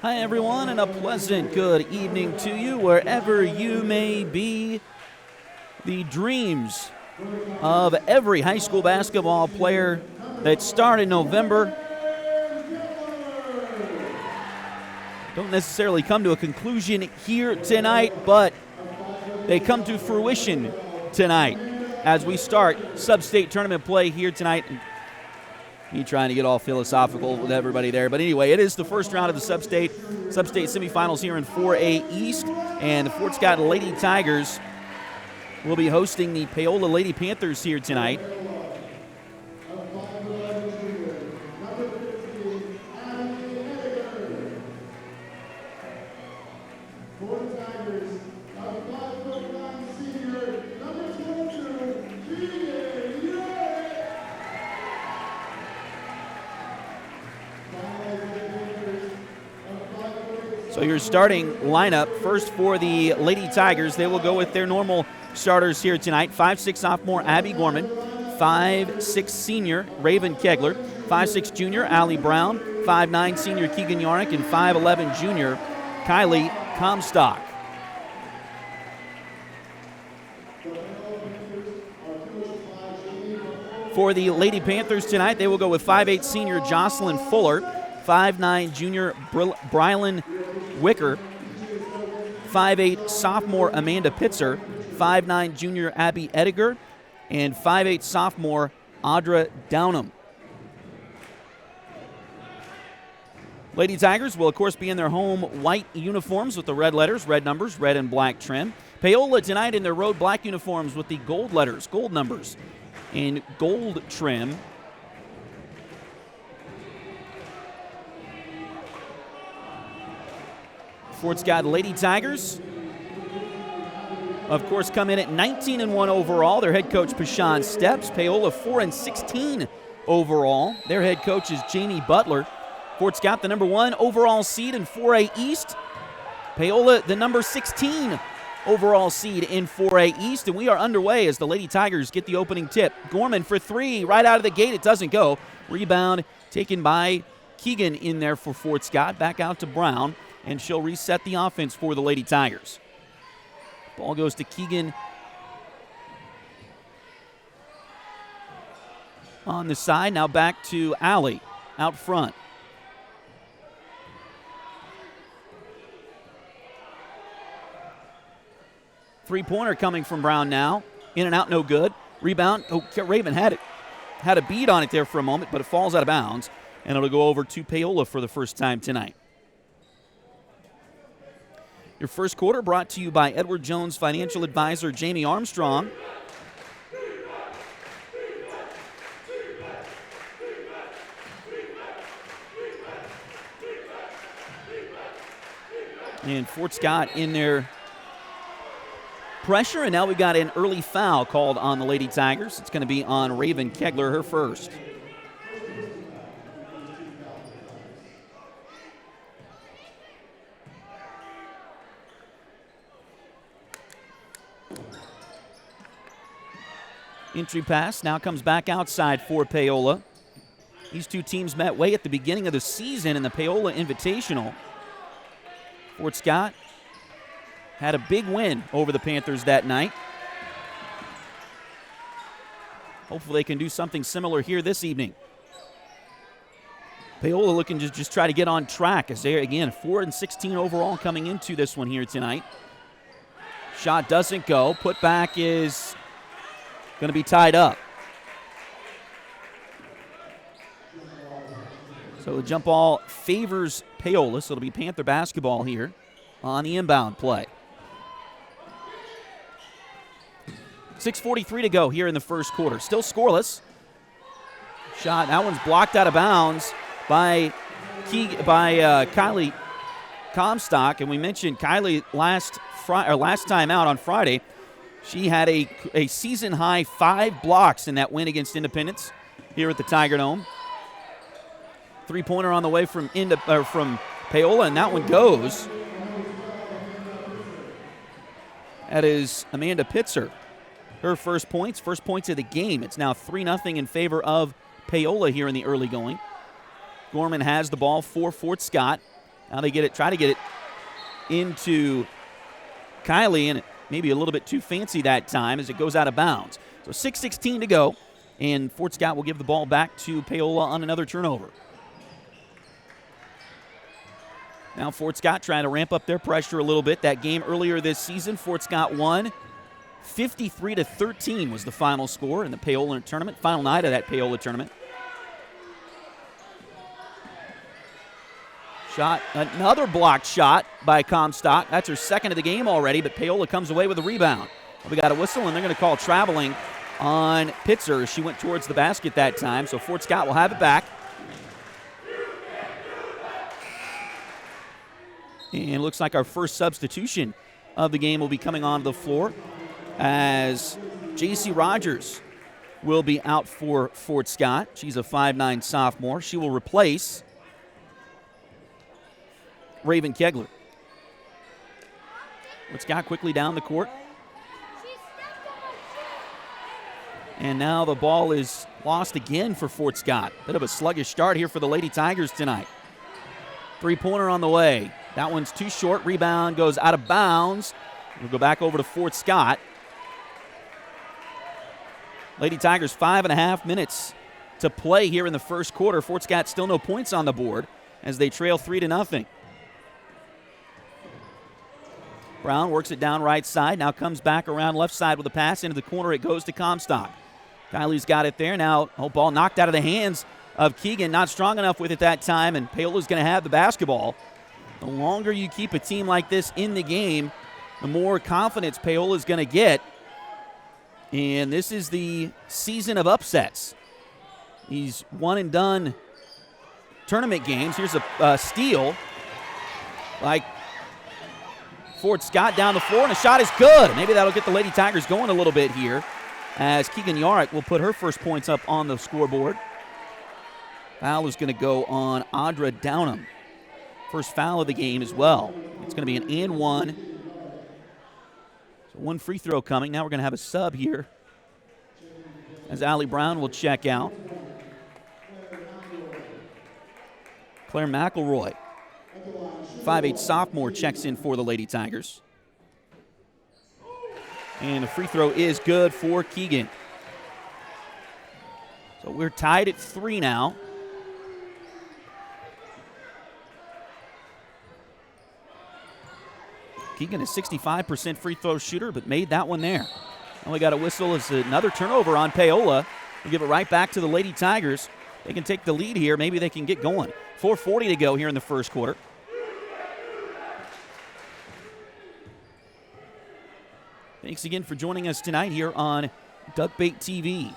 Hi, everyone, and a pleasant good evening to you wherever you may be. The dreams of every high school basketball player that start in November don't necessarily come to a conclusion here tonight, but they come to fruition tonight as we start sub-state tournament play here tonight. Me trying to get all philosophical with everybody there. But anyway, it is the first round of the sub-state semifinals here in 4A East. And the Fort Scott Lady Tigers will be hosting the Paola Lady Panthers here tonight. So your starting lineup, first for the Lady Tigers, they will go with their normal starters here tonight. 5'6" sophomore Abby Gorman, 5'6" senior Raven Kegler, 5'6" junior Allie Brown, 5'9" senior Keegan Yarnick, and 5'11" junior Kylie Comstock. For the Lady Panthers tonight, they will go with 5'8" senior Jocelyn Fuller, 5'9" junior Brylan Wicker, 5'8" sophomore Amanda Pitzer, 5'9" junior Abby Ediger, and 5'8" sophomore Audra Downham. Lady Tigers will, of course, be in their home white uniforms with the red letters, red numbers, red and black trim. Paola tonight in their road black uniforms with the gold letters, gold numbers, and gold trim. Fort Scott Lady Tigers, of course, come in at 19-1 overall. Their head coach, Pashan Steps. Paola, 4-16 overall. Their head coach is Jamie Butler. Fort Scott, the number 1 overall seed in 4A East. Paola, the number 16 overall seed in 4A East. And we are underway as the Lady Tigers get the opening tip. Gorman for 3 right out of the gate. It doesn't go. Rebound taken by Keegan in there for Fort Scott. Back out to Brown. And she'll reset the offense for the Lady Tigers. Ball goes to Keegan on the side. Now back to Allie out front. Three-pointer coming from Brown now. In and out, no good. Rebound. Oh, Raven had it. Had a bead on it there for a moment, but it falls out of bounds. And it'll go over to Paola for the first time tonight. Your first quarter brought to you by Edward Jones financial advisor Jamie Armstrong. And Fort Scott in their pressure, and now we've got an early foul called on the Lady Tigers. It's going to be on Raven Kegler, her first. Entry pass now comes back outside for Paola. These two teams met way at the beginning of the season in the Paola Invitational. Fort Scott had a big win over the Panthers that night. Hopefully they can do something similar here this evening. Paola looking to just try to get on track as they're, again, 4-16 overall coming into this one here tonight. Shot doesn't go. Putback is going to be tied up. So the jump ball favors Paola, so it'll be Panther basketball here on the inbound play. 6:43 to go here in the first quarter. Still scoreless. Shot, that one's blocked out of bounds by Kylie Comstock, and we mentioned Kylie last time out on Friday. She had a season-high 5 blocks in that win against Independence here at the Tiger Dome. Three-pointer on the way from Paola, and that one goes. That is Amanda Pitzer. Her first points of the game. It's now 3-0 in favor of Paola here in the early going. Gorman has the ball for Fort Scott. Now they try to get it into Kylie, and maybe a little bit too fancy that time as it goes out of bounds. So 6:16 to go, and Fort Scott will give the ball back to Paola on another turnover. Now Fort Scott trying to ramp up their pressure a little bit. That game earlier this season, Fort Scott won 53-13 was the final score in the Paola tournament, final night of that Paola tournament. Shot, another blocked shot by Comstock. That's her second of the game already, but Paola comes away with a rebound. We got a whistle, and they're going to call traveling on Pitzer. She went towards the basket that time, so Fort Scott will have it back. And it looks like our first substitution of the game will be coming onto the floor as J.C. Rogers will be out for Fort Scott. She's a 5'9 sophomore. She will replace Raven Kegler. Fort Scott quickly down the court. And now the ball is lost again for Fort Scott. Bit of a sluggish start here for the Lady Tigers tonight. Three-pointer on the way. That one's too short. Rebound goes out of bounds. We'll go back over to Fort Scott. Lady Tigers 5.5 minutes to play here in the first quarter. Fort Scott still no points on the board as they trail 3-0. Brown works it down right side. Now comes back around left side with a pass into the corner. It goes to Comstock. Kylie's got it there. Now, ball knocked out of the hands of Keegan. Not strong enough with it that time, and Paola's going to have the basketball. The longer you keep a team like this in the game, the more confidence Paola's going to get. And this is the season of upsets. These one-and-done tournament games. Here's a steal. Like Fort Scott down the floor, and the shot is good. Maybe that'll get the Lady Tigers going a little bit here as Keegan Yarrick will put her first points up on the scoreboard. Foul is going to go on Audra Downham. First foul of the game as well. It's going to be an and one. So one free throw coming. Now we're going to have a sub here as Allie Brown will check out. Claire McElroy, 5'8 sophomore, checks in for the Lady Tigers. And the free throw is good for Keegan. So we're tied at 3 now. Keegan is 65% free throw shooter, but made that one there. And we got a whistle as another turnover on Paola. We'll give it right back to the Lady Tigers. They can take the lead here. Maybe they can get going. 4:40 to go here in the first quarter. Thanks again for joining us tonight here on Duckbait TV.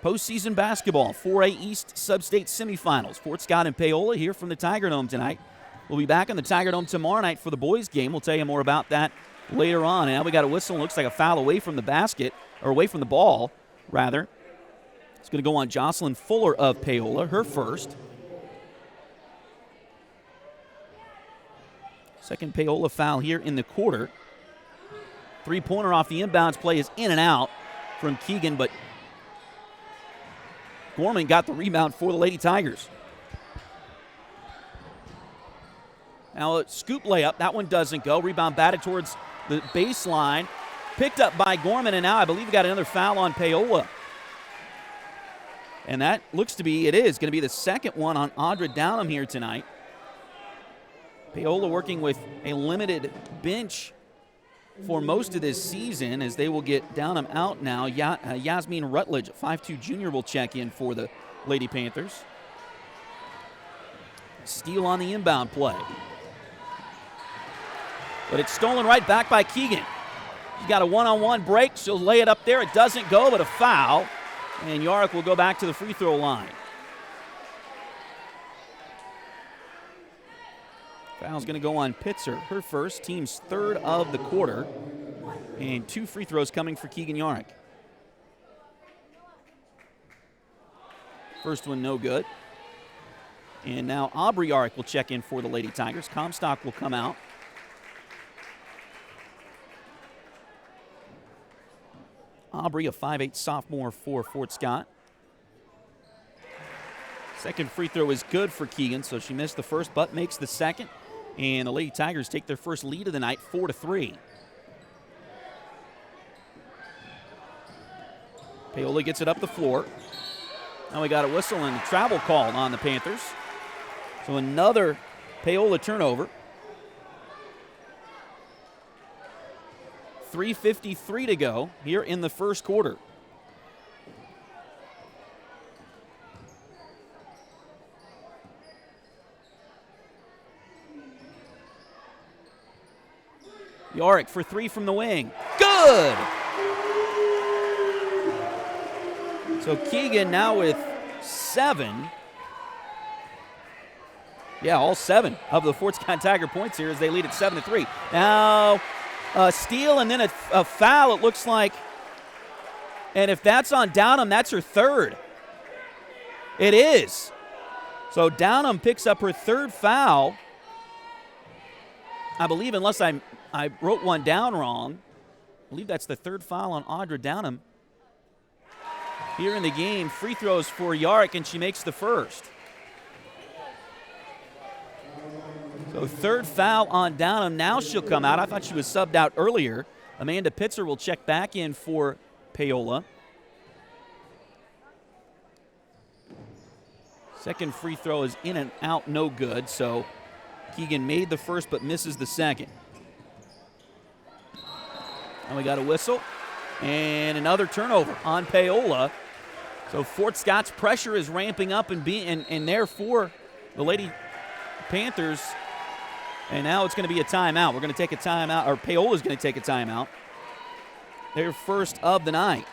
Postseason basketball, 4A East Sub-State Semifinals. Fort Scott and Paola here from the Tiger Dome tonight. We'll be back on the Tiger Dome tomorrow night for the boys' game. We'll tell you more about that later on. And now we got a whistle. Looks like a foul away from the basket, or away from the ball, rather. It's going to go on Jocelyn Fuller of Paola, her first. Second Paola foul here in the quarter. Three-pointer off the inbounds play is in and out from Keegan, but Gorman got the rebound for the Lady Tigers. Now a scoop layup. That one doesn't go. Rebound batted towards the baseline. Picked up by Gorman, and now I believe we got another foul on Paola. And that looks to be, it is going to be the second one on Audra Downham here tonight. Paola working with a limited bench for most of this season as they will get Downham out now. Yasmin Rutledge, 5'2 junior, will check in for the Lady Panthers. Steal on the inbound play. But it's stolen right back by Keegan. She's got a one-on-one break. She'll lay it up there. It doesn't go, but a foul. And Yarrick will go back to the free throw line. Foul's going to go on Pitzer, her first, team's third of the quarter. And 2 free throws coming for Keegan Yarrick. First one no good. And now Aubrey Yarrick will check in for the Lady Tigers. Comstock will come out. Aubrey, a 5'8 sophomore for Fort Scott. Second free throw is good for Keegan, so she missed the first but makes the second. And the Lady Tigers take their first lead of the night, 4-3. Paola gets it up the floor. Now we got a whistle and a travel call on the Panthers. So another Paola turnover. 3:53 to go here in the first quarter. Yorick for three from the wing. Good! So Keegan now with 7. Yeah, all 7 of the Fort Scott Tiger points here as they lead at 7-3. Now, a steal and then a foul, it looks like. And if that's on Downham, that's her third. It is. So Downham picks up her third foul. I believe, unless I wrote one down wrong, I believe that's the third foul on Audra Downham here in the game. Free throws for Yarick, and she makes the first. So third foul on Downham. Now she'll come out. I thought she was subbed out earlier. Amanda Pitzer will check back in for Paola. Second free throw is in and out, no good. So Keegan made the first but misses the second. And we got a whistle and another turnover on Paola. So Fort Scott's pressure is ramping up and therefore the Lady Panthers. And now it's going to be a timeout. We're going to take a timeout, or Paola's going to take a timeout. Their first of the night.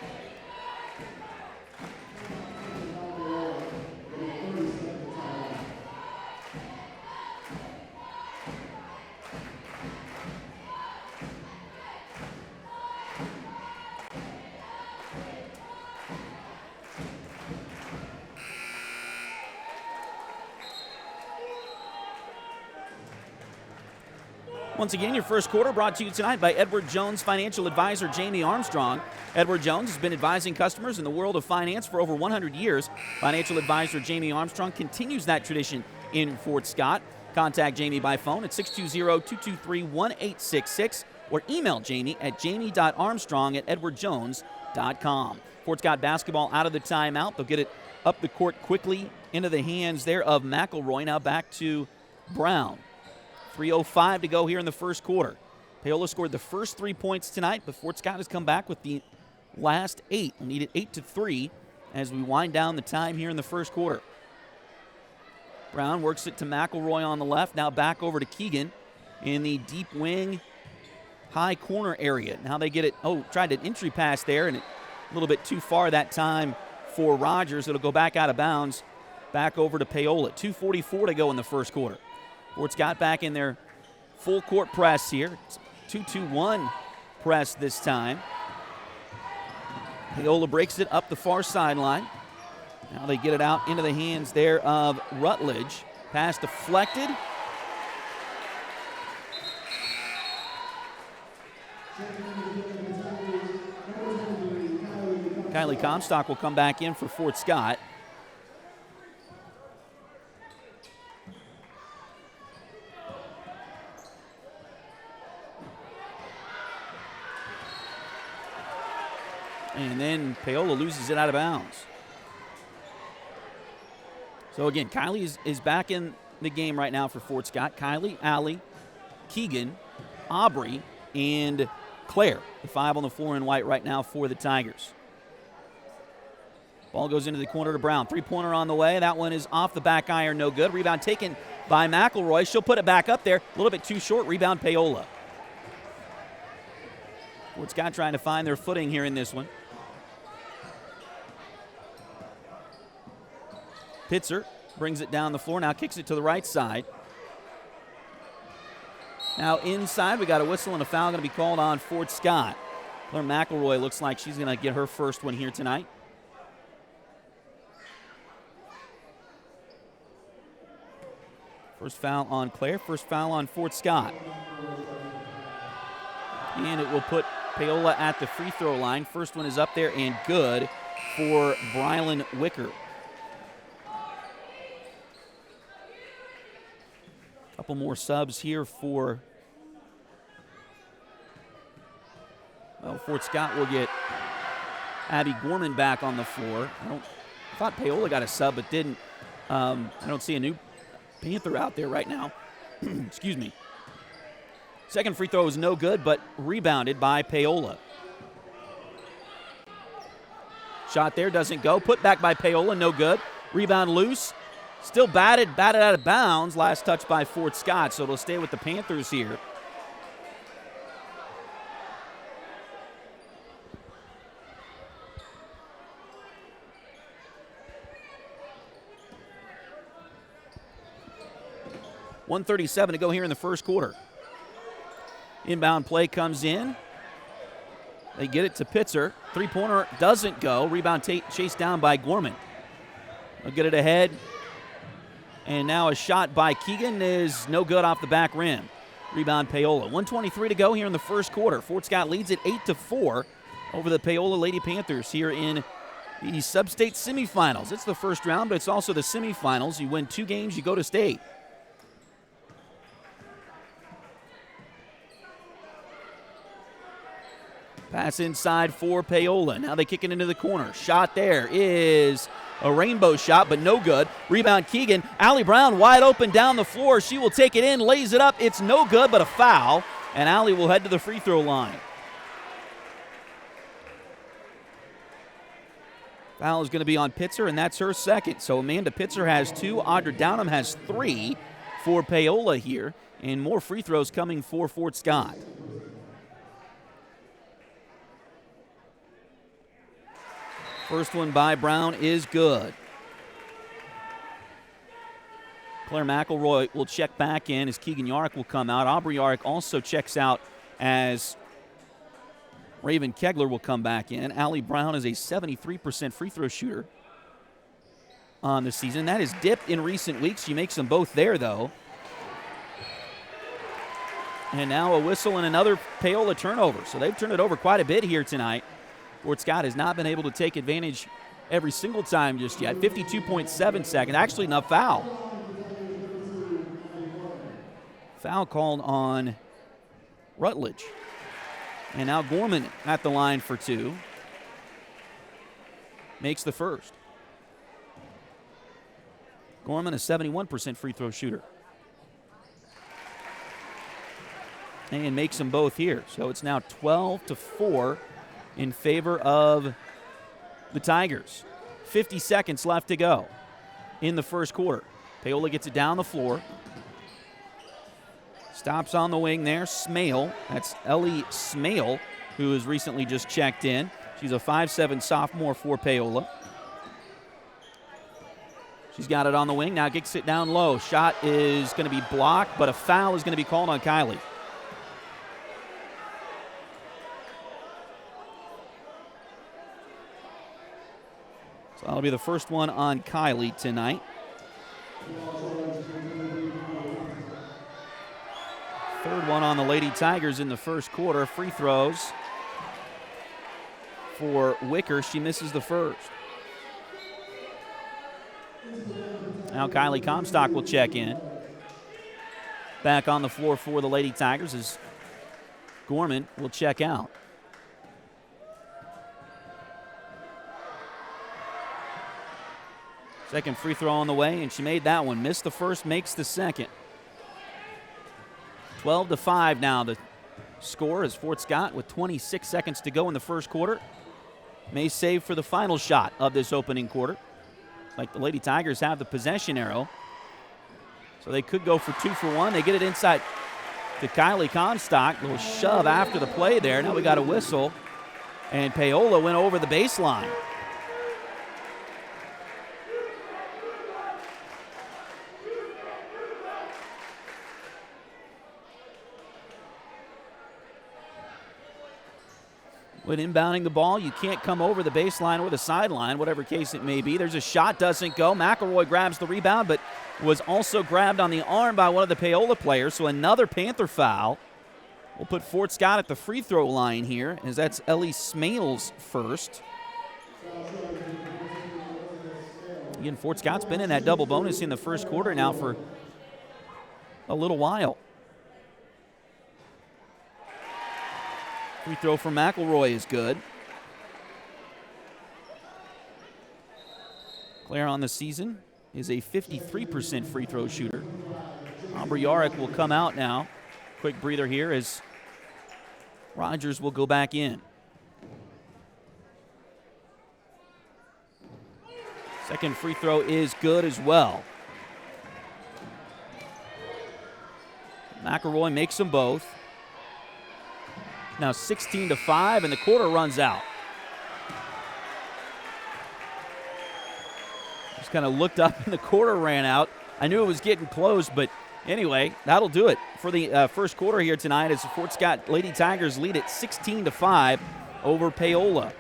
Once again, your first quarter brought to you tonight by Edward Jones financial advisor Jamie Armstrong. Edward Jones has been advising customers in the world of finance for over 100 years. Financial advisor Jamie Armstrong continues that tradition in Fort Scott. Contact Jamie by phone at 620-223-1866 or email Jamie at jamie.armstrong@edwardjones.com. Fort Scott basketball out of the timeout. They'll get it up the court quickly into the hands there of McElroy. Now back to Brown. 3:05 to go here in the first quarter. Paola scored the first 3 points tonight, but Fort Scott has come back with the last 8. We'll need it 8-3 as we wind down the time here in the first quarter. Brown works it to McElroy on the left. Now back over to Keegan in the deep wing, high corner area. Now they get it. Oh, tried an entry pass there, and a little bit too far that time for Rogers. It'll go back out of bounds. Back over to Paola. 2:44 to go in the first quarter. Fort Scott back in their full court press here. 2-2-1 press this time. Paola breaks it up the far sideline. Now they get it out into the hands there of Rutledge. Pass deflected. Kylie Comstock will come back in for Fort Scott. And then Paola loses it out of bounds. So again, Kylie is back in the game right now for Fort Scott. Kylie, Allie, Keegan, Aubrey, and Claire. The 5 on the floor in white right now for the Tigers. Ball goes into the corner to Brown. 3-pointer on the way. That one is off the back iron, no good. Rebound taken by McElroy. She'll put it back up there. A little bit too short. Rebound Paola. Fort Scott trying to find their footing here in this one. Pitzer brings it down the floor, now kicks it to the right side. Now inside, we got a whistle and a foul going to be called on Fort Scott. Claire McElroy looks like she's going to get her first one here tonight. First foul on Claire, first foul on Fort Scott. And it will put Paola at the free throw line. First one is up there and good for Brylan Wicker. Couple more subs here for, well, Fort Scott will get Abby Gorman back on the floor. I thought Paola got a sub, but didn't. I don't see a new Panther out there right now. Excuse me. Second free throw is no good, but rebounded by Paola. Shot there doesn't go. Put back by Paola, no good. Rebound loose. Still batted out of bounds. Last touch by Fort Scott, so it'll stay with the Panthers here. .137 to go here in the first quarter. Inbound play comes in. They get it to Pitzer. Three-pointer doesn't go. Rebound chased down by Gorman. They'll get it ahead. And now a shot by Keegan is no good off the back rim. Rebound Paola. 1:23 to go here in the first quarter. Fort Scott leads it 8-4 over the Paola Lady Panthers here in the sub-state semifinals. It's the first round, but it's also the semifinals. You win 2 games, you go to state. Pass inside for Paola. Now they kick it into the corner. Shot there is a rainbow shot, but no good. Rebound Keegan. Allie Brown wide open down the floor. She will take it in, lays it up. It's no good, but a foul. And Allie will head to the free throw line. Foul is going to be on Pitzer, and that's her second. So Amanda Pitzer has 2. Audra Downham has 3 for Paola here. And more free throws coming for Fort Scott. First one by Brown is good. Claire McElroy will check back in as Keegan Yarrick will come out. Aubrey Yarrick also checks out as Raven Kegler will come back in. Allie Brown is a 73% free throw shooter on the season. That has dipped in recent weeks. She makes them both there, though. And now a whistle and another Paola turnover. So they've turned it over quite a bit here tonight. Fort Scott has not been able to take advantage every single time just yet. 52.7 seconds. Actually, no foul. Foul called on Rutledge. And now Gorman at the line for 2. Makes the first. Gorman, a 71% free throw shooter. And makes them both here. So it's now 12-4 in favor of the Tigers. 50 seconds left to go in the first quarter. Paola gets it down the floor. Stops on the wing there. Smale, that's Ellie Smale, who has recently just checked in. She's a 5'7" sophomore for Paola. She's got it on the wing. Now gets it down low. Shot is going to be blocked, but a foul is going to be called on Kylie. So that'll be the first one on Kylie tonight. Third one on the Lady Tigers in the first quarter. Free throws for Wicker. She misses the first. Now Kylie Comstock will check in. Back on the floor for the Lady Tigers as Gorman will check out. Second free throw on the way, and she made that one. Missed the first, makes the second. 12-5 now the score is Fort Scott with 26 seconds to go in the first quarter. May save for the final shot of this opening quarter. Like the Lady Tigers have the possession arrow. So they could go for 2 for 1. They get it inside to Kylie Comstock. Little shove after the play there. Now we got a whistle. And Paola went over the baseline. When inbounding the ball, you can't come over the baseline or the sideline, whatever case it may be. There's a shot, doesn't go. McElroy grabs the rebound, but was also grabbed on the arm by one of the Paola players, so another Panther foul. We'll put Fort Scott at the free throw line here, as that's Ellie Smales first. Again, Fort Scott's been in that double bonus in the first quarter now for a little while. Free throw from McElroy is good. Claire on the season is a 53% free throw shooter. Amber Yarrick will come out now. Quick breather here as Rogers will go back in. Second free throw is good as well. McElroy makes them both. Now 16-5, and the quarter runs out. Just kind of looked up and the quarter ran out. I knew it was getting close, but anyway, that'll do it for the first quarter here tonight as the Fort Scott Lady Tigers lead at 16-5 over Paola.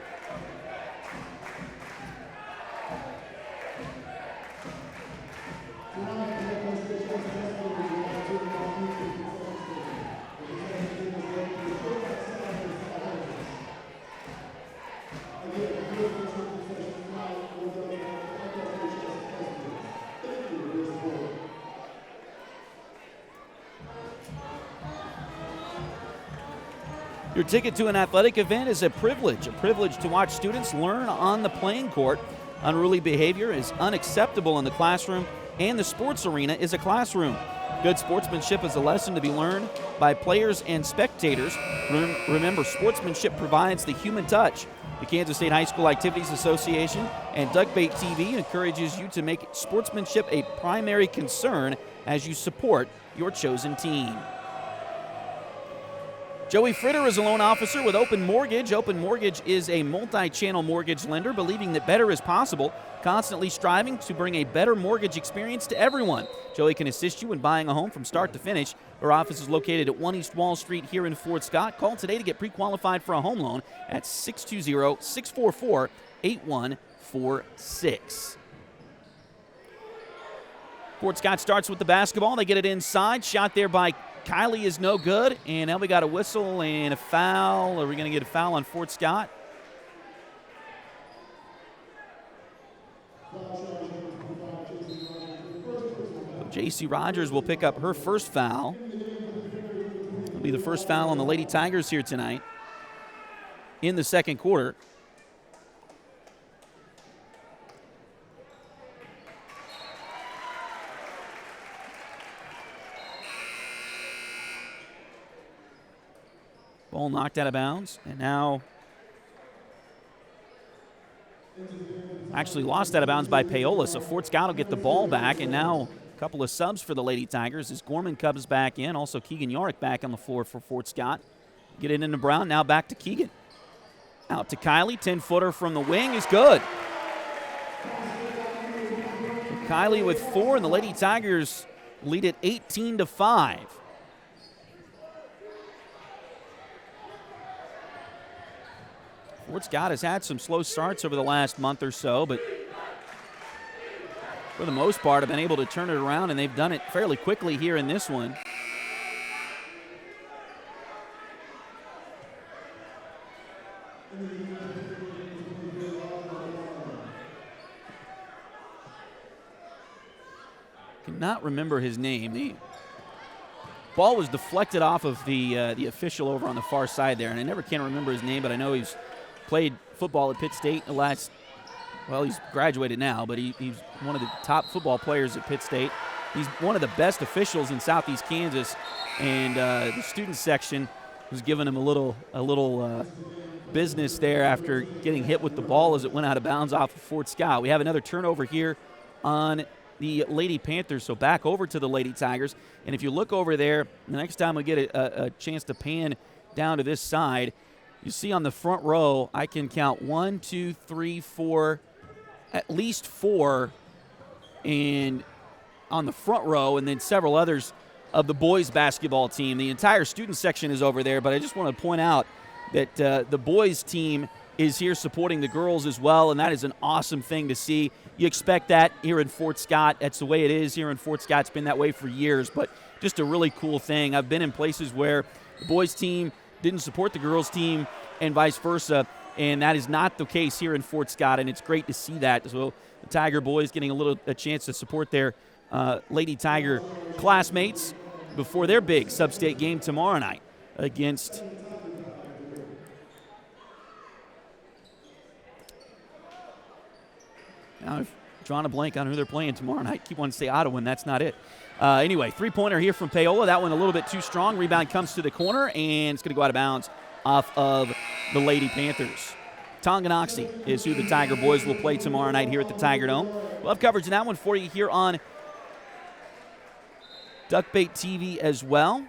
Your ticket to an athletic event is a privilege to watch students learn on the playing court. Unruly behavior is unacceptable in the classroom, and the sports arena is a classroom. Good sportsmanship is a lesson to be learned by players and spectators. Remember, sportsmanship provides the human touch. The Kansas State High School Activities Association and Duckbait TV encourages you to make sportsmanship a primary concern as you support your chosen team. Joey Fritter is a loan officer with Open Mortgage. Open Mortgage is a multi-channel mortgage lender believing that better is possible, constantly striving to bring a better mortgage experience to everyone. Joey can assist you in buying a home from start to finish. Her office is located at 1 East Wall Street here in Fort Scott. Call today to get pre-qualified for a home loan at 620-644-8146. Fort Scott starts with the basketball. They get it inside. Shot there by Kylie is no good, and now we got a whistle and a foul. Are we going to get a foul on Fort Scott? J.C. Rogers will pick up her first foul. It'll be the first foul on the Lady Tigers here tonight in the second quarter. Ball knocked out of bounds, and now actually lost out of bounds by Paola, so Fort Scott will get the ball back, and now a couple of subs for the Lady Tigers as Gorman comes back in, also Keegan Yarrick back on the floor for Fort Scott. Get it into Brown, now back to Keegan. Out to Kylie, 10-footer from the wing is good. Kylie with 4, and the Lady Tigers lead it 18-5. Fort Scott has had some slow starts over the last month or so, but for the most part have been able to turn it around, and they've done it fairly quickly here in this one. Cannot remember his name. The ball was deflected off of the official over on the far side there, and I never can remember his name, but I know he's played football at Pitt State the last, well, he's graduated now, but he's one of the top football players at Pitt State. He's one of the best officials in Southeast Kansas, and the student section was giving him a little business there after getting hit with the ball as it went out of bounds off of Fort Scott. We have another turnover here on the Lady Panthers, so back over to the Lady Tigers. And if you look over there, the next time we get a chance to pan down to this side, you see on the front row, I can count 1, 2, 3, 4, at least 4, and on the front row, and then several others of the boys basketball team. The entire student section is over there, but I just want to point out that the boys team is here supporting the girls as well, and that is an awesome thing to see. You expect that here in Fort Scott. That's the way it is here in Fort Scott. It's been that way for years, but just a really cool thing. I've been in places where the boys team didn't support the girls team and vice versa, and that is not the case here in Fort Scott, and it's great to see that. So the Tiger boys getting a chance to support their Lady Tiger classmates before their big sub-state game tomorrow night against now I've drawn a blank on who they're playing tomorrow night. Keep wanting to say Ottawa, and that's not it. Anyway, three-pointer here from Paola. That one a little bit too strong. Rebound comes to the corner, and it's going to go out of bounds off of the Lady Panthers. Tonganoxie is who the Tiger boys will play tomorrow night here at the Tiger Dome. We'll have coverage in that one for you here on Duckbait TV as well.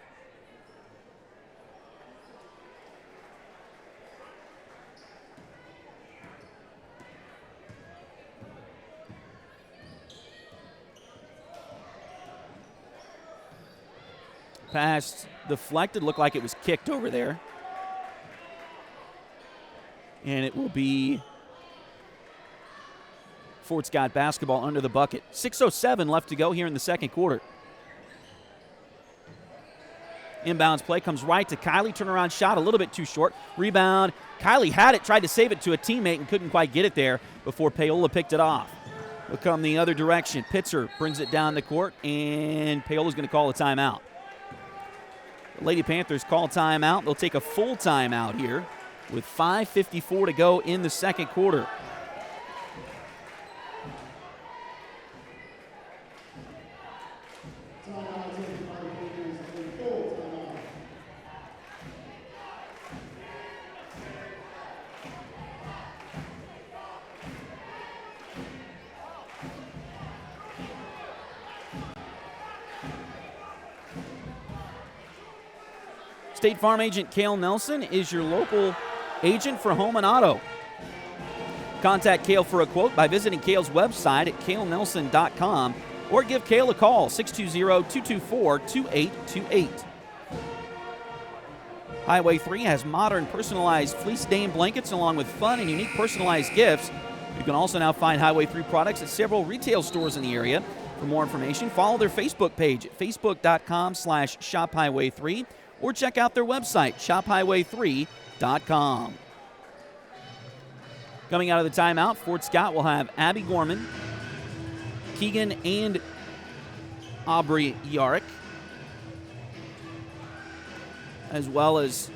Pass deflected, looked like it was kicked over there. And it will be Fort Scott basketball under the bucket. 6:07 left to go here in the second quarter. Inbounds play comes right to Kylie. Turnaround shot a little bit too short. Rebound. Kylie had it, tried to save it to a teammate and couldn't quite get it there before Paola picked it off. Will come the other direction. Pitzer brings it down the court, and Paola's going to call a timeout. The Lady Panthers call timeout. They'll take a full timeout here with 5:54 to go in the second quarter. State Farm agent Cale Nelson is your local agent for home and auto. Contact Cale for a quote by visiting Cale's website at calenelson.com or give Cale a call, 620-224-2828. Highway 3 has modern personalized fleece dame blankets along with fun and unique personalized gifts. You can also now find Highway 3 products at several retail stores in the area. For more information, follow their Facebook page at facebook.com/shophighway3 or check out their website, shophighway3.com. Coming out of the timeout, Fort Scott will have Abby Gorman, Keegan and Aubrey Yarrick, as well as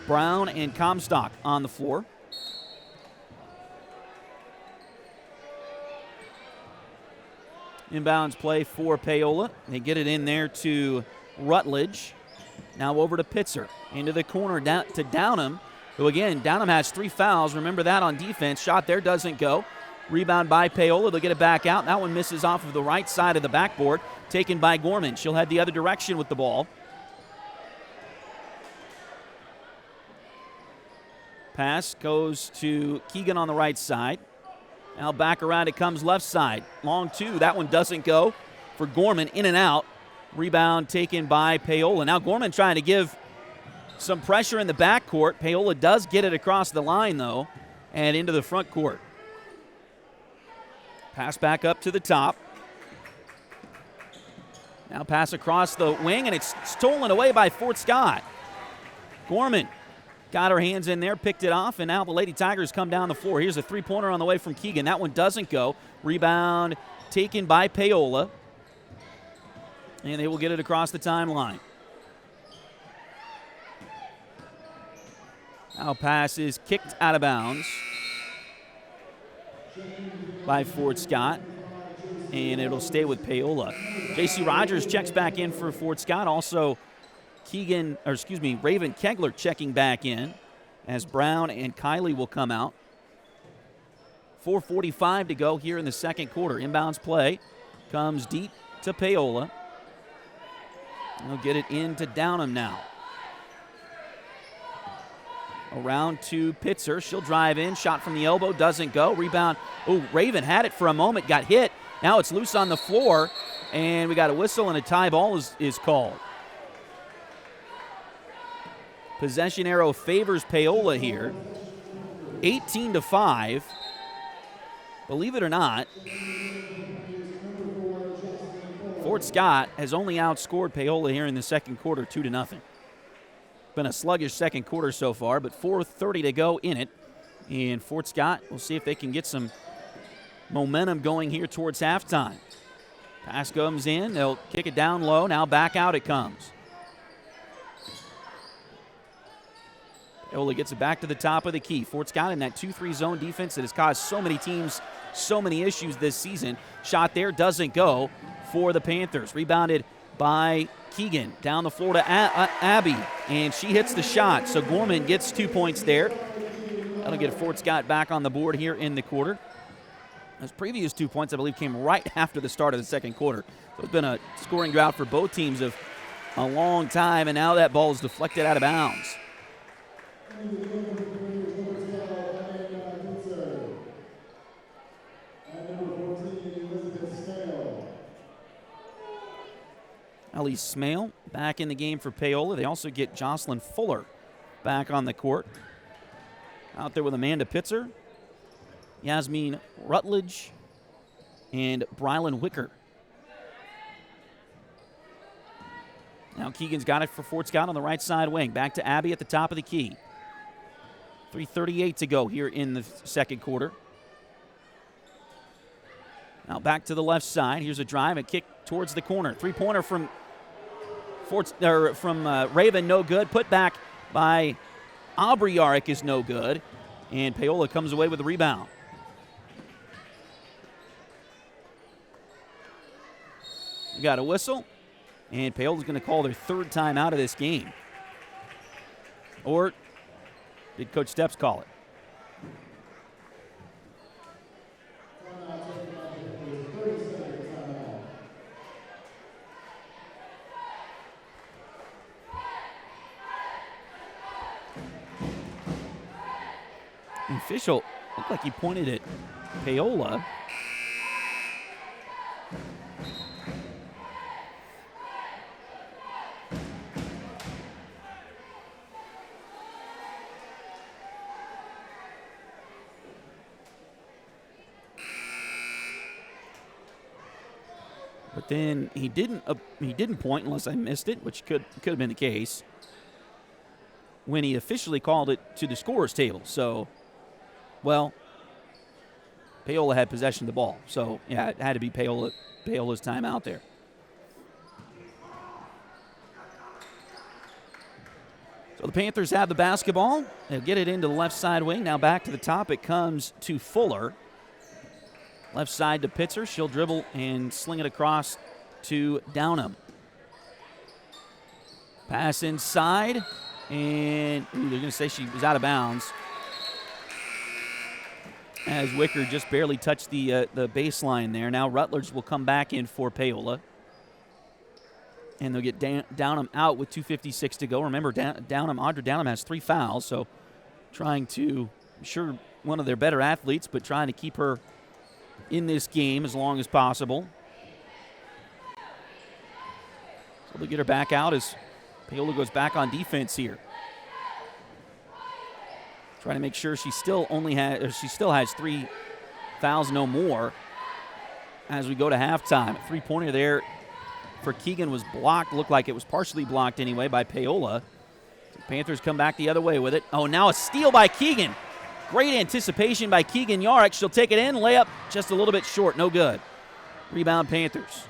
Brown and Comstock on the floor. Inbounds play for Paola. They get it in there to Rutledge. Now over to Pitzer. Into the corner down to Downham, who again, Downham has 3 fouls. Remember that on defense. Shot there doesn't go. Rebound by Paola. They'll get it back out. That one misses off of the right side of the backboard. Taken by Gorman. She'll head the other direction with the ball. Pass goes to Keegan on the right side. Now back around it comes left side. Long two. That one doesn't go for Gorman. In and out. Rebound taken by Paola. Now Gorman trying to give some pressure in the backcourt. Paola does get it across the line, though, and into the front court. Pass back up to the top. Now pass across the wing, and it's stolen away by Fort Scott. Gorman got her hands in there, picked it off, and now the Lady Tigers come down the floor. Here's a three-pointer on the way from Keegan. That one doesn't go. Rebound taken by Paola. And they will get it across the timeline. Now pass is kicked out of bounds by Fort Scott. And it'll stay with Paola. J.C. Rogers checks back in for Fort Scott. Also Raven Kegler checking back in as Brown and Kylie will come out. 4:45 to go here in the second quarter. Inbounds play comes deep to Paola. They'll get it into Downham now. Around to Pitzer. She'll drive in. Shot from the elbow. Doesn't go. Rebound. Oh, Raven had it for a moment. Got hit. Now it's loose on the floor. And we got a whistle and a tie ball is called. Possession arrow favors Paola here. 18-5. Believe it or not, Fort Scott has only outscored Paola here in the second quarter 2-0. Been a sluggish second quarter so far, but 4:30 to go in it. And Fort Scott, we'll see if they can get some momentum going here towards halftime. Pass comes in. They'll kick it down low. Now back out it comes. Paola gets it back to the top of the key. Fort Scott in that 2-3 zone defense that has caused so many teams so many issues this season. Shot there doesn't go for the Panthers. Rebounded by Keegan. Down the floor to Abby, and she hits the shot. So Gorman gets 2 points there. That'll get Fort Scott back on the board here in the quarter. Those previous 2 points, I believe, came right after the start of the second quarter. So it's been a scoring drought for both teams of a long time, and now that ball is deflected out of bounds. Ellie Smale back in the game for Paola. They also get Jocelyn Fuller back on the court. Out there with Amanda Pitzer, Yasmin Rutledge, and Brylan Wicker. Now Keegan's got it for Fort Scott on the right side wing. Back to Abby at the top of the key. 3:38 to go here in the second quarter. Now back to the left side. Here's a drive, a kick towards the corner. Three-pointer from Raven, no good. Put back by Aubrey Yarrick is no good. And Paola comes away with the rebound. We got a whistle. And Paola's going to call their third time out of this game. Or did Coach Steps call it? The official looked like he pointed at Paola. But then he didn't point unless I missed it, which could have been the case, when he officially called it to the scorer's table. So, well, Paola had possession of the ball. So, yeah, it had to be Paola's time out there. So the Panthers have the basketball. They'll get it into the left side wing. Now back to the top. It comes to Fuller. Left side to Pitzer. She'll dribble and sling it across to Downham. Pass inside. And they're going to say she was out of bounds, as Wicker just barely touched the baseline there. Now Rutledge will come back in for Paola. And they'll get Downham out with 2:56 to go. Remember, Audrey Downham has 3 fouls, so trying to, I'm sure, one of their better athletes, but trying to keep her in this game as long as possible. So they'll get her back out as Paola goes back on defense here. Trying to make sure she still has 3 fouls, no more, as we go to halftime. A three-pointer there for Keegan was blocked. Looked like it was partially blocked anyway by Paola. So Panthers come back the other way with it. Oh, now a steal by Keegan. Great anticipation by Keegan Yarrick. She'll take it in. Layup just a little bit short. No good. Rebound Panthers.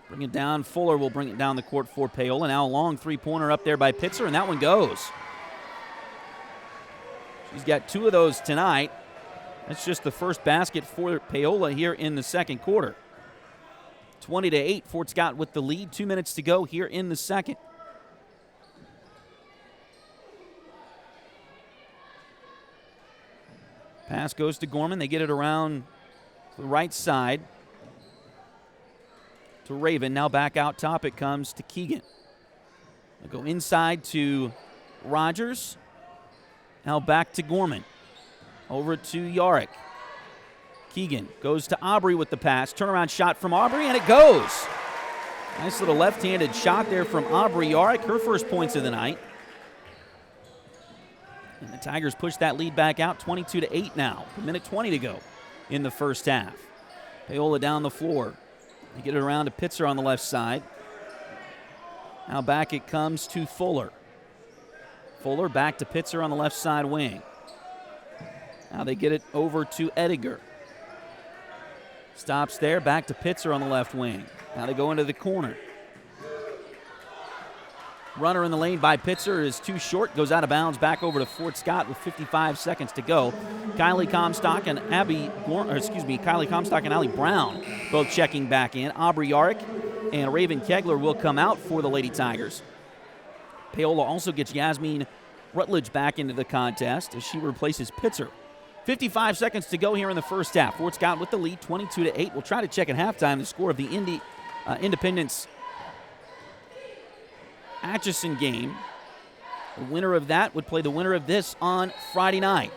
Bring it down. Fuller will bring it down the court for Paola. Now a long three-pointer up there by Pitzer, and that one goes. She's got 2 of those tonight. That's just the first basket for Paola here in the second quarter. 20-8, Fort Scott with the lead. 2 minutes to go here in the second. Pass goes to Gorman. They get it around the right side to Raven. Now back out top. It comes to Keegan. They go inside to Rogers. Now back to Gorman. Over to Yarrick. Keegan goes to Aubrey with the pass. Turnaround shot from Aubrey, and it goes. Nice little left-handed shot there from Aubrey Yarrick. Her first points of the night. And the Tigers push that lead back out, 22-8 now. A minute 20 to go in the first half. Paola down the floor. They get it around to Pitzer on the left side. Now back it comes to Fuller. Fuller back to Pitzer on the left side wing. Now they get it over to Ediger. Stops there, back to Pitzer on the left wing. Now they go into the corner. Runner in the lane by Pitzer is too short, goes out of bounds, back over to Fort Scott with 55 seconds to go. Kylie Comstock and Allie Brown both checking back in. Aubrey Yarick and Raven Kegler will come out for the Lady Tigers. Paola also gets Yasmin Rutledge back into the contest as she replaces Pitzer. 55 seconds to go here in the first half. Fort Scott with the lead, 22-8. We'll try to check at halftime the score of the Independence Atchison game. The winner of that would play the winner of this on Friday night.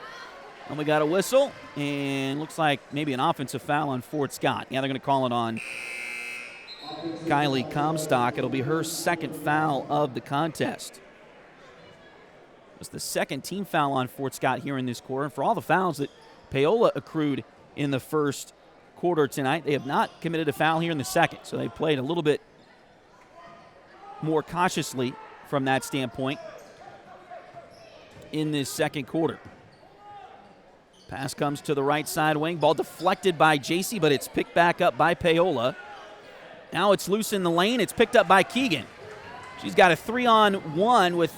And we got a whistle, and looks like maybe an offensive foul on Fort Scott. Yeah, they're going to call it on Kylie Comstock. It'll be her second foul of the contest. It's the second team foul on Fort Scott here in this quarter. And for all the fouls that Paola accrued in the first quarter tonight, they have not committed a foul here in the second. So they played a little bit more cautiously from that standpoint in this second quarter. Pass comes to the right side wing. Ball deflected by JC, but it's picked back up by Paola. Now it's loose in the lane. It's picked up by Keegan. She's got a 3-on-1 with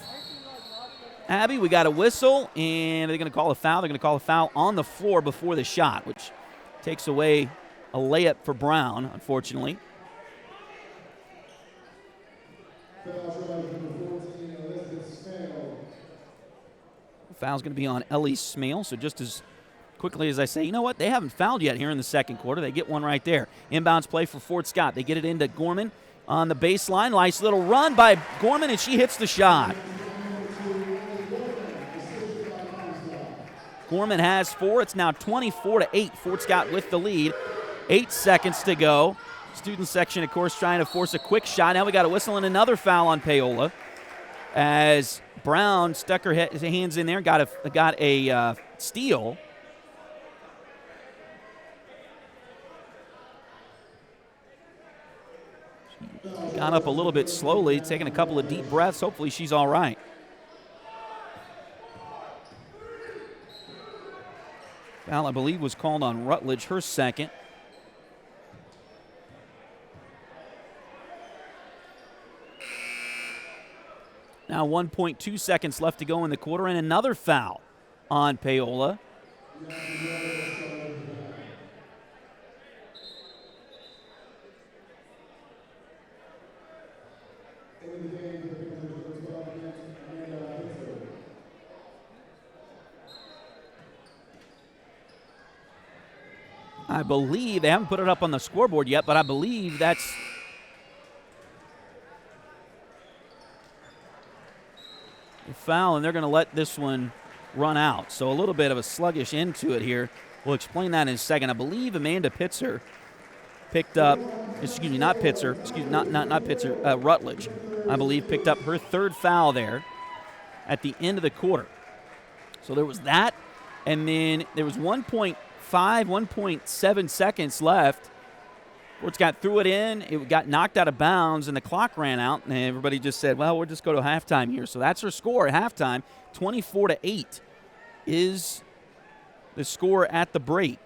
Abby. We got a whistle, and they're going to call a foul. They're going to call a foul on the floor before the shot, which takes away a layup for Brown, unfortunately. Foul's going to be on Ellie Smale. So just as quickly as I say, you know what? They haven't fouled yet here in the second quarter. They get one right there. Inbounds play for Fort Scott. They get it into Gorman on the baseline. Nice little run by Gorman, and she hits the shot. Gorman has 4. It's now 24-8. Fort Scott with the lead. 8 seconds to go. Student section, of course, trying to force a quick shot. Now we got a whistle and another foul on Paola as Brown stuck her hands in there, got a steal. She got up a little bit slowly, taking a couple of deep breaths. Hopefully she's all right. Foul, I believe, was called on Rutledge, her second. Now 1.2 seconds left to go in the quarter, and another foul on Paola. I believe, they haven't put it up on the scoreboard yet, but I believe that's a foul, and they're going to let this one run out. So a little bit of a sluggish end to it here. We'll explain that in a second. I believe Amanda Pitzer picked up, Rutledge, I believe, picked up her third foul there at the end of the quarter. So there was that, and then there was 1.7 seconds left. Fort Scott threw it in. It got knocked out of bounds, and the clock ran out, and everybody just said, well, we'll just go to halftime here. So that's her score at halftime. 24-8 is the score at the break.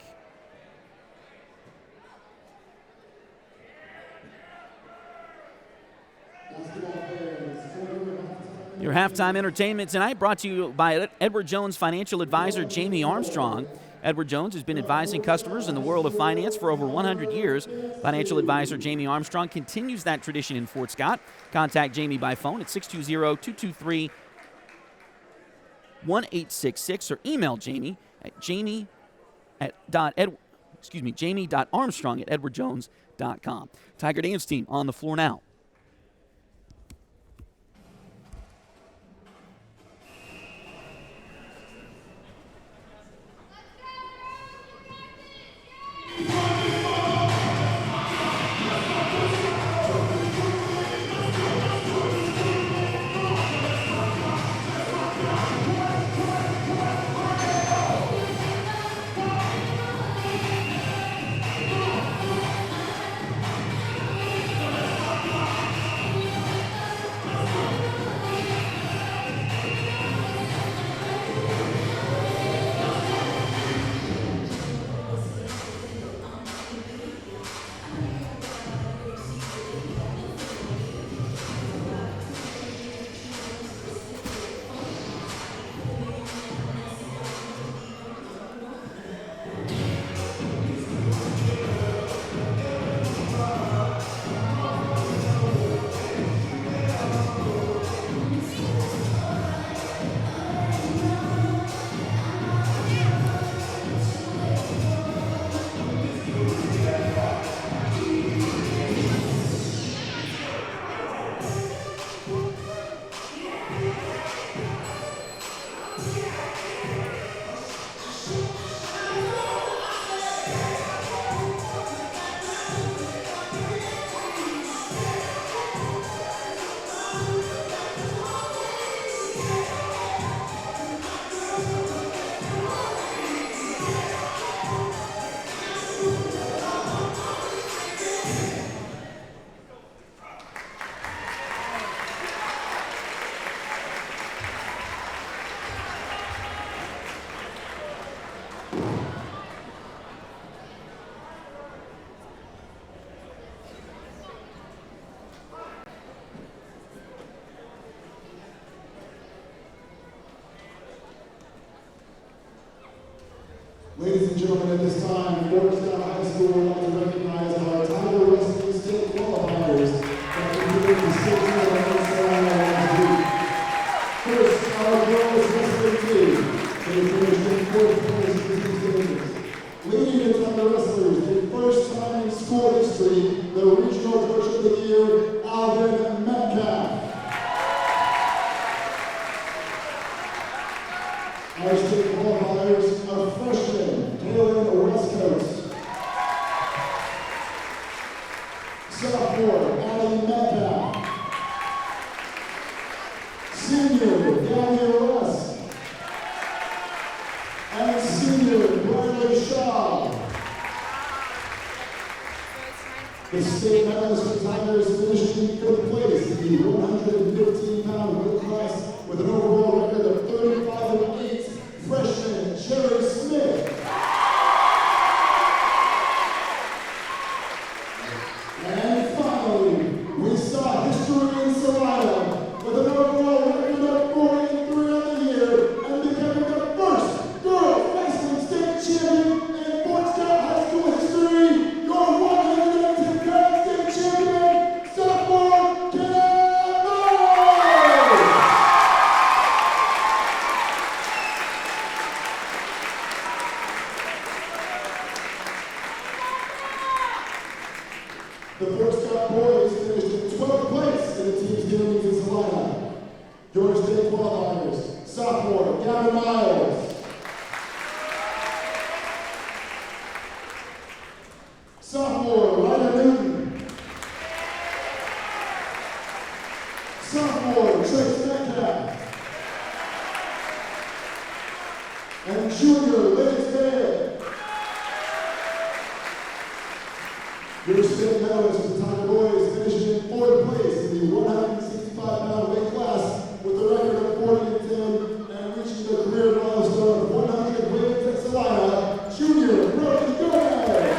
Your halftime entertainment tonight brought to you by Edward Jones financial advisor Jamie Armstrong. Edward Jones has been advising customers in the world of finance for over 100 years. Financial advisor Jamie Armstrong continues that tradition in Fort Scott. Contact Jamie by phone at 620-223-1866 or email Jamie at jamie.armstrong@edwardjones.com. Tiger Dance team on the floor now. gentlemen, at this time, Georgetown High School would like to recognize our Tiger Wrestling State qualifiers that completed the state tournament last week. First, our girls wrestling team. They finished in fourth place in the standings. Leading the Tiger wrestlers, the first time in school history, the regional coach of the year, Alvin Metcalf. Our state qualifiers are freshman, Taylor West Coast. Sophomore, Addie Metcalf. Senior, Gabby Russ. And senior, Bradley Shaw. The state medalist for Tigers finished in fifth place in the 115-pound weight class with an overall record of 35-8. Freshman Jerry Smith. And finally, we saw history in Salina with an overall record of 43 on the year and becoming the first girls wrestling state champion in Fort Scott High School history, your 110-pound state champion, sophomore Kim. The Fort Scott boys finished in 12th place in the team standings in Salina. Your state qualifiers, sophomore Gavin Miles. Sophomore Ryder Newton. Sophomore Trace Metcalf. And junior Lennox Baird. Your state medalist for the Tiger boys finished in fourth place in the 165-pound weight class with a record of 40-10 and reaching the career milestone of 100 wins at Salina, junior Brody Gomez.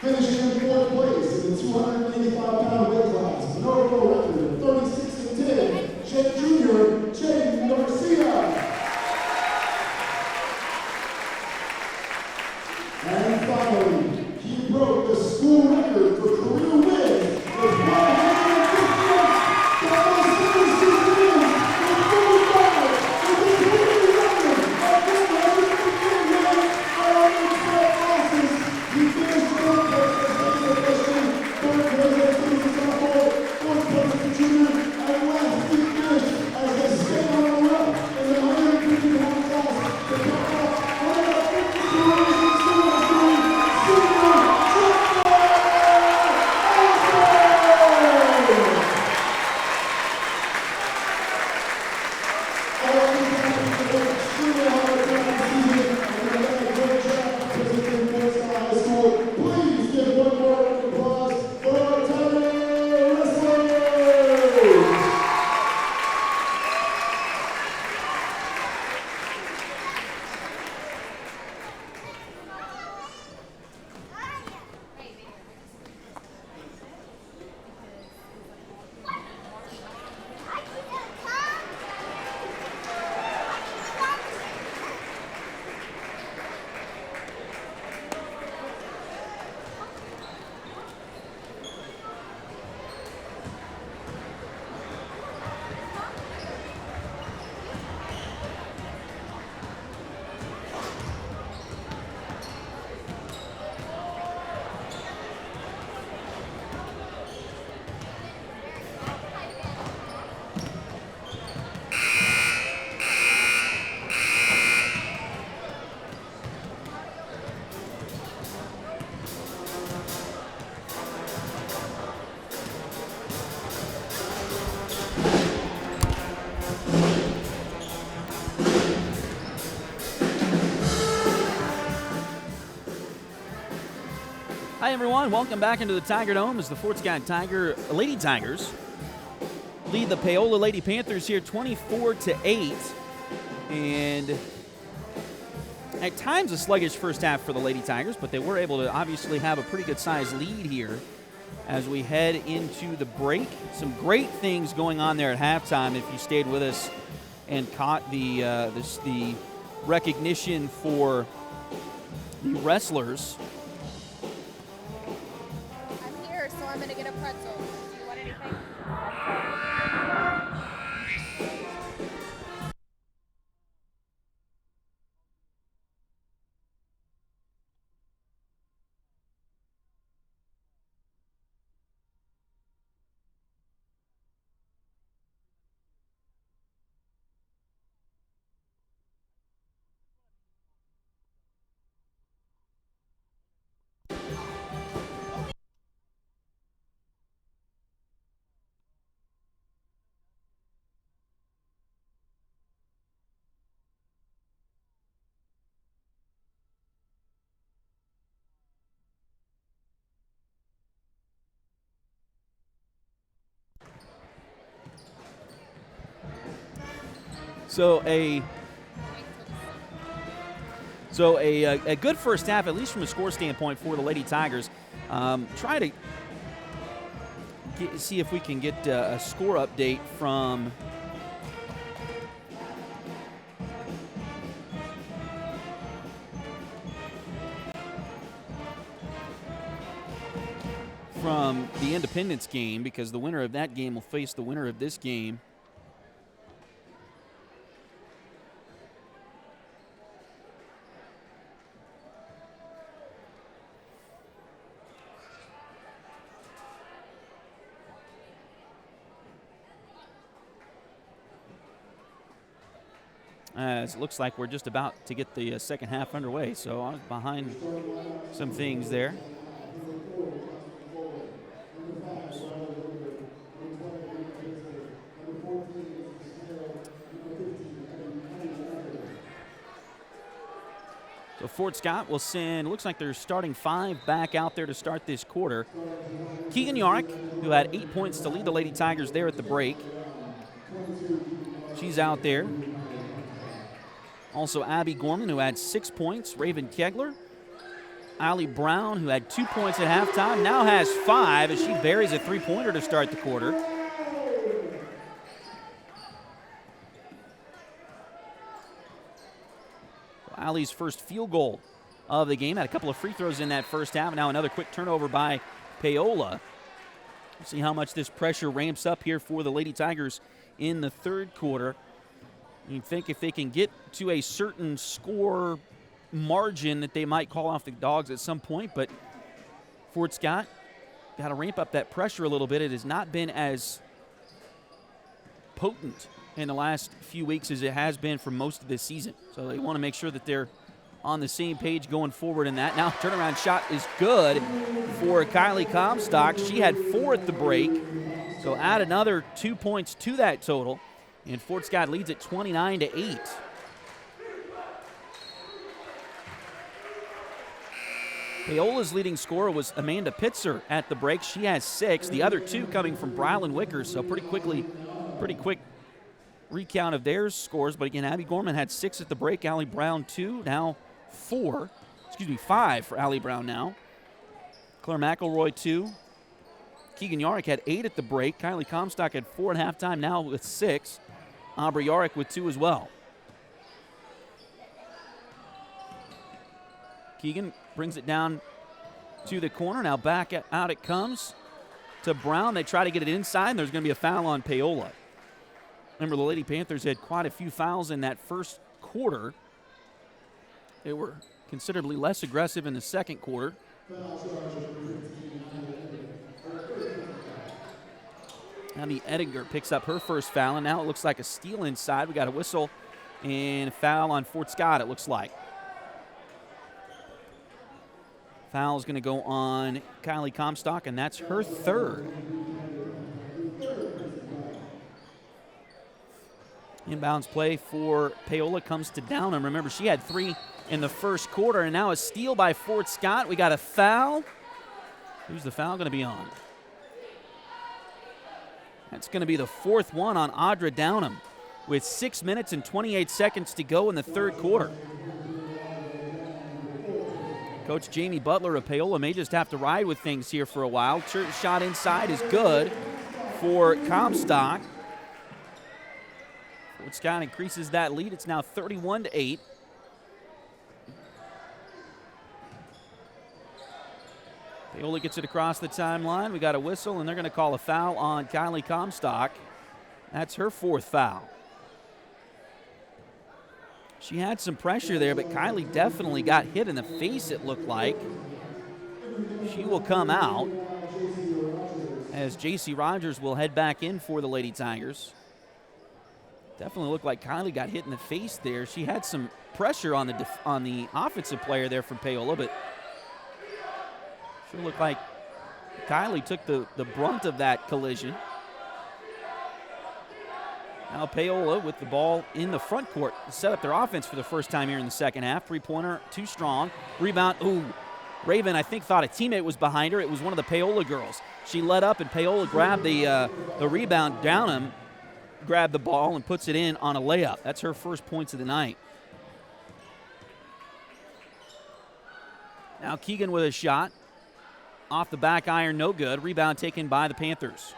Finishing in fourth place in the 285-pound weight class with an overall record of 36-10, junior Jaden Garcia. And finally, he broke the school record for career wins with 158 double single season wins with 45 with a career record of 158 wins and 12 losses. He finished third place as a freshman, third place as a sophomore, fourth place as a junior, and last he finished as a state runner-up in the 150-pound class to come up one of the 52 wins in school history. Please give one more round of applause for our Tiger wrestlers! Hi, everyone. Welcome back into the Tiger Dome as the Fort Scott Lady Tigers lead the Paola Lady Panthers here 24-8. And at times a sluggish first half for the Lady Tigers, but they were able to obviously have a pretty good sized lead here as we head into the break. Some great things going on there at halftime if you stayed with us and caught the recognition for the wrestlers. I'm here, so I'm going to get a pretzel. Do you want anything? So a good first half, at least from a score standpoint, for the Lady Tigers. Try to see if we can get a score update from the Independence game, because the winner of that game will face the winner of this game. As it looks like we're just about to get the second half underway, so I was behind some things there. So Fort Scott will send, looks like they're starting 5 back out there to start this quarter. Keegan Yarick, who had 8 points to lead the Lady Tigers there at the break. She's out there. Also Abby Gorman, who had 6 points. Raven Kegler. Allie Brown, who had 2 points at halftime, now has 5 as she buries a 3-pointer to start the quarter. Allie's first field goal of the game. Had a couple of free throws in that first half. Now another quick turnover by Paola. We'll see how much this pressure ramps up here for the Lady Tigers in the third quarter. You think if they can get to a certain score margin that they might call off the Dogs at some point, but Fort Scott got to ramp up that pressure a little bit. It has not been as potent in the last few weeks as it has been for most of this season. So they want to make sure that they're on the same page going forward in that. Now turnaround shot is good for Kylie Comstock. She had 4 at the break, so add another 2 points to that total. And Fort Scott leads at 29-8. Paola's leading scorer was Amanda Pitzer at the break. She has 6. The other 2 coming from Brylan Wickers. So pretty quick recount of their scores. But again, Abby Gorman had 6 at the break. Allie Brown 2, now 5 for Allie Brown now. Claire McElroy 2. Keegan Yarick had 8 at the break. Kylie Comstock had 4 at halftime, now with 6. Aubrey Yarick with 2 as well. Keegan brings it down to the corner. Now back out it comes to Brown. They try to get it inside, and there's going to be a foul on Paola. Remember, the Lady Panthers had quite a few fouls in that first quarter. They were considerably less aggressive in the second quarter. Abby Edinger picks up her first foul, and now it looks like a steal inside. We got a whistle and a foul on Fort Scott, it looks like. Foul is going to go on Kylie Comstock, and that's her 3rd. Inbounds play for Paola comes to Downham. Remember, she had 3 in the first quarter, and now a steal by Fort Scott. We got a foul. Who's the foul going to be on? That's going to be the 4th one on Audra Downham with 6 minutes and 28 seconds to go in the third quarter. Coach Jamie Butler of Paola may just have to ride with things here for a while. Shot inside is good for Comstock. Fort Scott increases that lead. It's now 31-8. Paola gets it across the timeline. We got a whistle, and they're going to call a foul on Kylie Comstock. That's her 4th foul. She had some pressure there, but Kylie definitely got hit in the face, it looked like. She will come out as J.C. Rogers will head back in for the Lady Tigers. Definitely looked like Kylie got hit in the face there. She had some pressure on the offensive player there from Paola, but sure looked like Kylie took the brunt of that collision. Now Paola with the ball in the front court to set up their offense for the first time here in the second half. Three-pointer, too strong. Rebound, ooh. Raven, I think, thought a teammate was behind her. It was one of the Paola girls. She let up, and Paola grabbed the rebound. Downham grabbed the ball and puts it in on a layup. That's her first points of the night. Now Keegan with a shot. Off the back iron, no good. Rebound taken by the Panthers.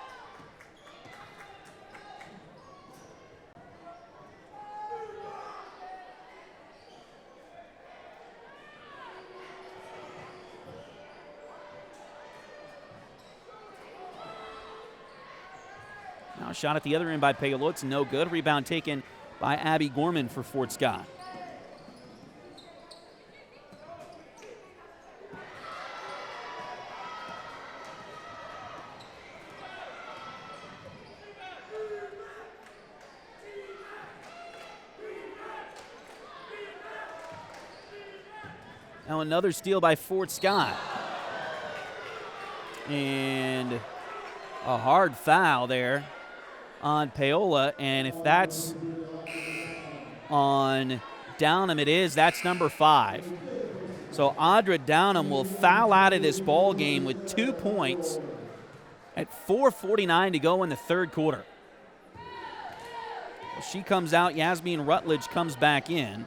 Now shot at the other end by Paola. It's no good. Rebound taken by Abby Gorman for Fort Scott. Now another steal by Fort Scott. And a hard foul there on Paola. And if that's on Downham, it is. That's number 5. So Audra Downham will foul out of this ball game with 2 points at 4:49 to go in the third quarter. Well, she comes out. Yasmin Rutledge comes back in.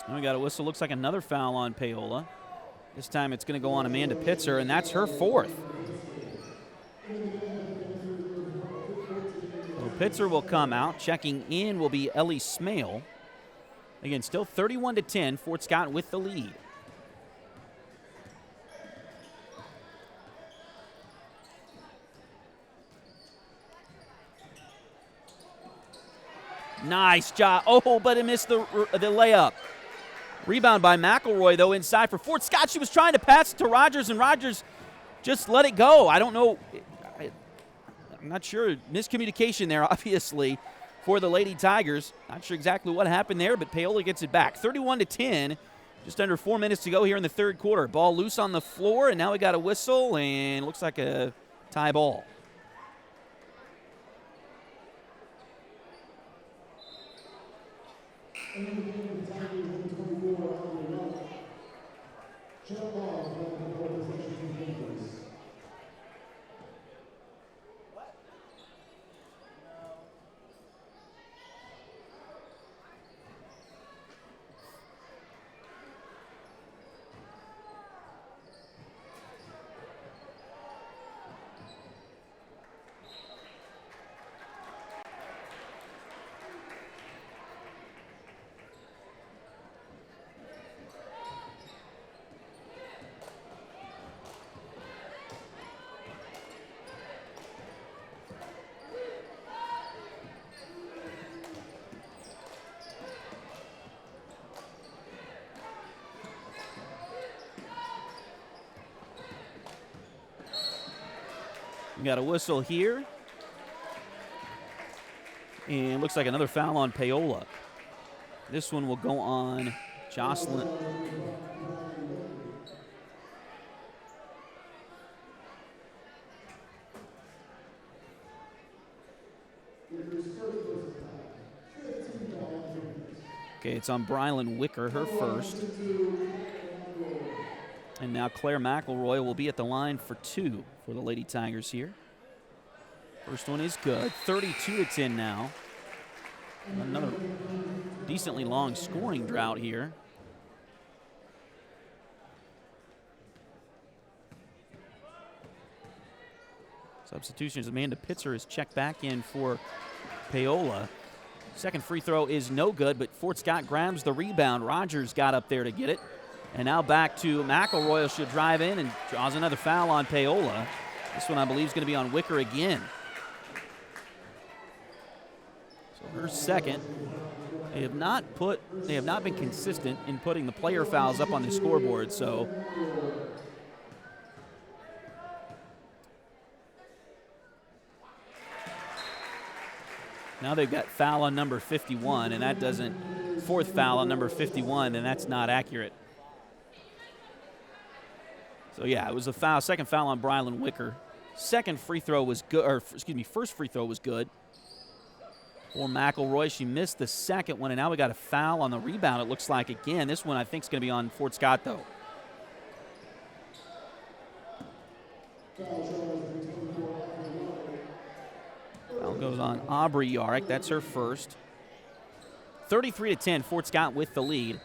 And we got a whistle. Looks like another foul on Paola. This time it's going to go on Amanda Pitzer, and that's her 4th. So Pitzer will come out. Checking in will be Ellie Smale. Again, still 31-10. Fort Scott with the lead. Nice job. Oh, but it missed the layup. Rebound by McElroy, though, inside for Fort Scott. She was trying to pass it to Rogers, and Rogers just let it go. I don't know. I'm not sure. Miscommunication there, obviously, for the Lady Tigers. Not sure exactly what happened there, but Paola gets it back. 31-10. Just under 4 minutes to go here in the third quarter. Ball loose on the floor, and now we got a whistle, and looks like a tie ball. We got a whistle here. And looks like another foul on Paola. This one will go on Jocelyn. Okay, it's on Brylan Wicker, her first. And now Claire McElroy will be at the line for 2 for the Lady Tigers here. First one is good. 32-10 now. Another decently long scoring drought here. Substitutions. Amanda Pitzer is checked back in for Paola. Second free throw is no good, but Fort Scott grabs the rebound. Rogers got up there to get it. And now back to McElroy. She'll drive in and draws another foul on Paola. This one, I believe, is going to be on Wicker again. So her second. They have not been consistent in putting the player fouls up on the scoreboard, so now they've got foul on number 51, and that doesn't, fourth foul on number 51, and that's not accurate. So yeah, it was a foul, second foul on Brylan Wicker. Second free throw was good, or excuse me, first free throw was good for McElroy. She missed the second one, and now we got a foul on the rebound, it looks like again. This one I think is going to be on Fort Scott, though. Foul goes on Aubrey Yarrick. That's her first. 33-10, Fort Scott with the lead.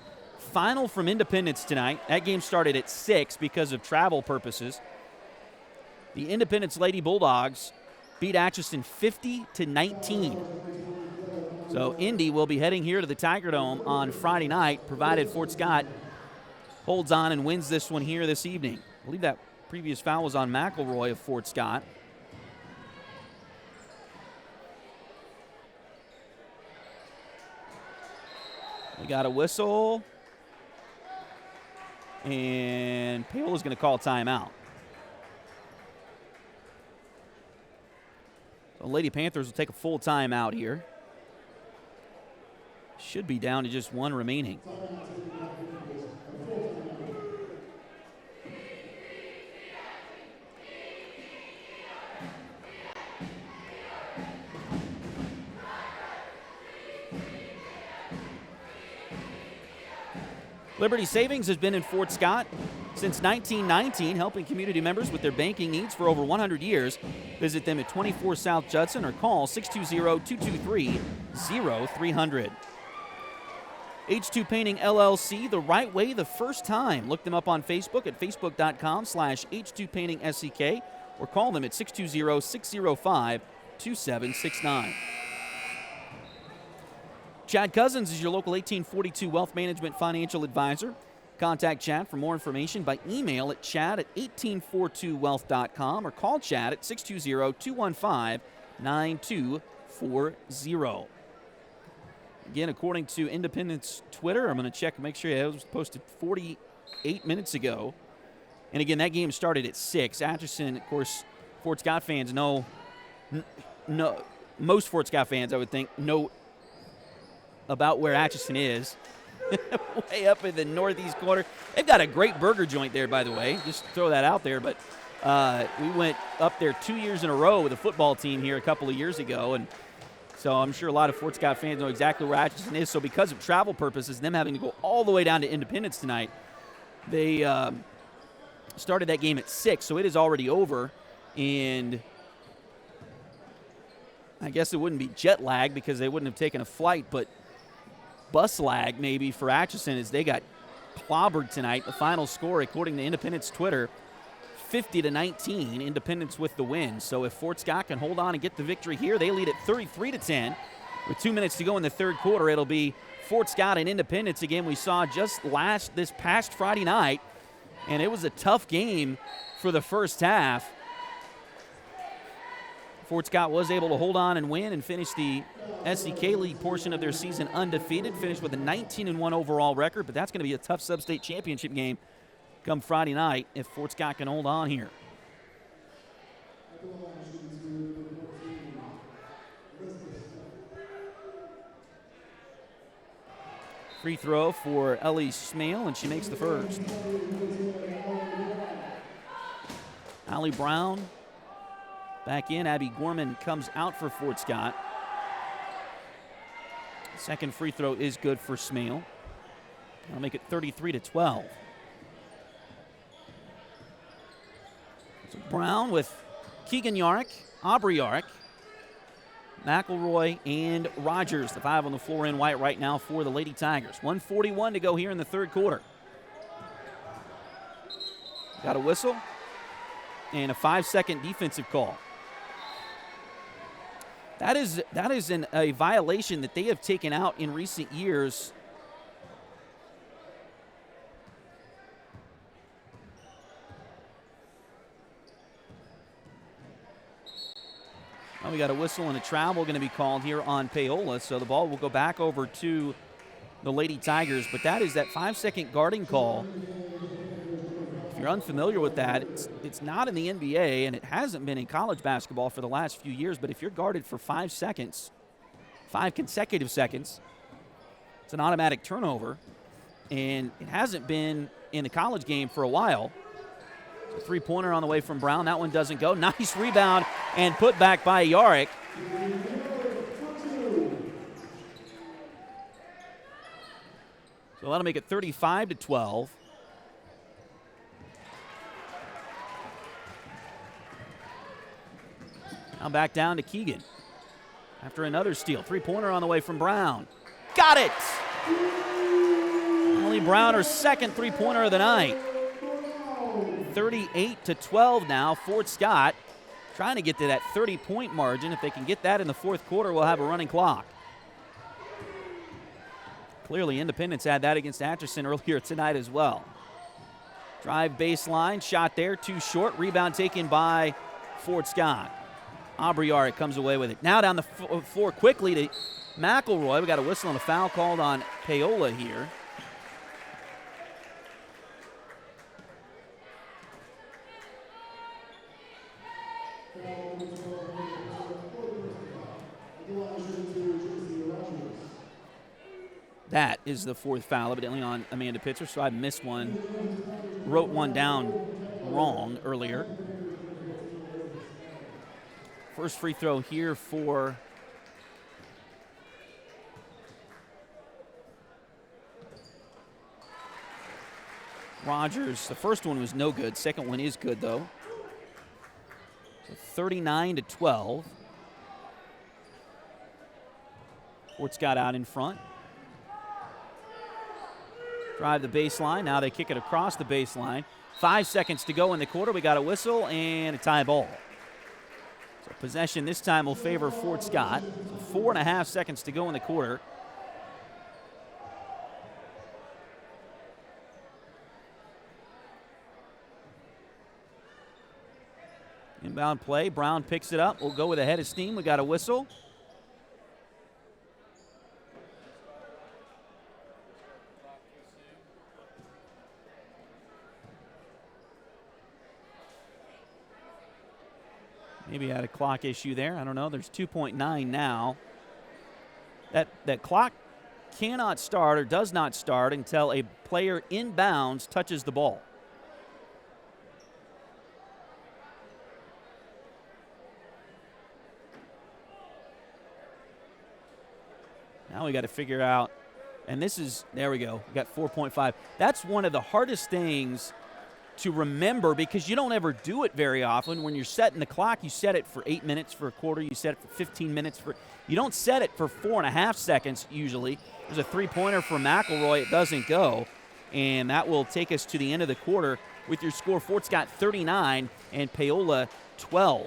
Final from Independence tonight. That game started at 6 because of travel purposes. The Independence Lady Bulldogs beat Atchison 50-19. So Indy will be heading here to the Tiger Dome on Friday night, provided Fort Scott holds on and wins this one here this evening. I believe that previous foul was on McElroy of Fort Scott. We got a whistle. And Paola's going to call timeout. The Lady Panthers will take a full timeout here. Should be down to just one remaining. Liberty Savings has been in Fort Scott since 1919, helping community members with their banking needs for over 100 years. Visit them at 24 South Judson or call 620-223-0300. H2 Painting LLC, the right way the first time. Look them up on Facebook at facebook.com/H2PaintingSCK or call them at 620-605-2769. Chad Cousins is your local 1842 Wealth Management Financial Advisor. Contact Chad for more information by email at chad@1842wealth.com or call Chad at 620-215-9240. Again, according to Independence Twitter, I'm going to check and make sure it was posted 48 minutes ago. And again, that game started at 6. Atchison, of course, Fort Scott fans know, most Fort Scott fans, I would think, know about where Atchison is. Way up in the northeast corner. They've got a great burger joint there, by the way. Just throw that out there. But we went up there 2 years in a row with a football team here a couple of years ago. And so I'm sure a lot of Fort Scott fans know exactly where Atchison is. So because of travel purposes, them having to go all the way down to Independence tonight, they started that game at 6. So it is already over. And I guess it wouldn't be jet lag because they wouldn't have taken a flight, but bus lag maybe for Atchison as they got clobbered tonight. The final score, according to Independence Twitter, 50-19, Independence with the win. So if Fort Scott can hold on and get the victory here, they lead at 33-10. With 2 minutes to go in the third quarter, it'll be Fort Scott and Independence. Again, we saw just this past Friday night, and it was a tough game for the first half. Fort Scott was able to hold on and win and finish the SCK League portion of their season undefeated, finished with a 19-1 overall record, but that's going to be a tough sub-state championship game come Friday night if Fort Scott can hold on here. Free throw for Ellie Smale, and she makes the first. Allie Brown back in. Abby Gorman comes out for Fort Scott. Second free throw is good for Smale. That'll make it 33-12. So Brown with Keegan Yarrick, Aubrey Yarrick, McElroy, and Rogers, the 5 on the floor in white right now for the Lady Tigers. 1:41 to go here in the third quarter. Got a whistle and a 5-second defensive call. That is a violation that they have taken out in recent years. Well, we got a whistle and a travel going to be called here on Paola, so the ball will go back over to the Lady Tigers. But that is that 5-second guarding call. If you're unfamiliar with that, it's not in the NBA, and it hasn't been in college basketball for the last few years. But if you're guarded for 5 seconds, 5 consecutive seconds, it's an automatic turnover. And it hasn't been in the college game for a while. So three-pointer on the way from Brown. That one doesn't go. Nice rebound and put back by Yarrick. So that'll make it 35-12. Now back down to Keegan after another steal. Three-pointer on the way from Brown. Got it! Allie Brown, her second three-pointer of the night. 38-12 now. Fort Scott trying to get to that 30-point margin. If they can get that in the fourth quarter, we'll have a running clock. Clearly, Independence had that against Atchison earlier tonight as well. Drive baseline, shot there, too short. Rebound taken by Fort Scott. Aubrey Yarrick comes away with it. Now down the floor quickly to McElroy. We got a whistle and a foul called on Paola here. That is the fourth foul, evidently on Amanda Pitzer, so I missed one, wrote one down wrong earlier. First free throw here for Rogers. The first one was no good. Second one is good, though. So 39-12. Fort Scott out in front. Drive the baseline. Now they kick it across the baseline. 5 seconds to go in the quarter. We got a whistle and a tie ball. So possession this time will favor Fort Scott. So 4.5 seconds to go in the quarter. Inbound play. Brown picks it up. We'll go with a head of steam. We got a whistle. Maybe had a clock issue there. I don't know. There's 2.9 now. That clock cannot start or does not start until a player inbounds touches the ball. Now we got to figure out, and this is, there we go. We got 4.5. That's one of the hardest things to remember because you don't ever do it very often. When you're setting the clock, you set it for 8 minutes for a quarter. You set it for 15 minutes for. You don't set it for 4.5 seconds usually. There's a three-pointer for McElroy. It doesn't go, and that will take us to the end of the quarter with your score: Fort Scott 39 and Paola 12.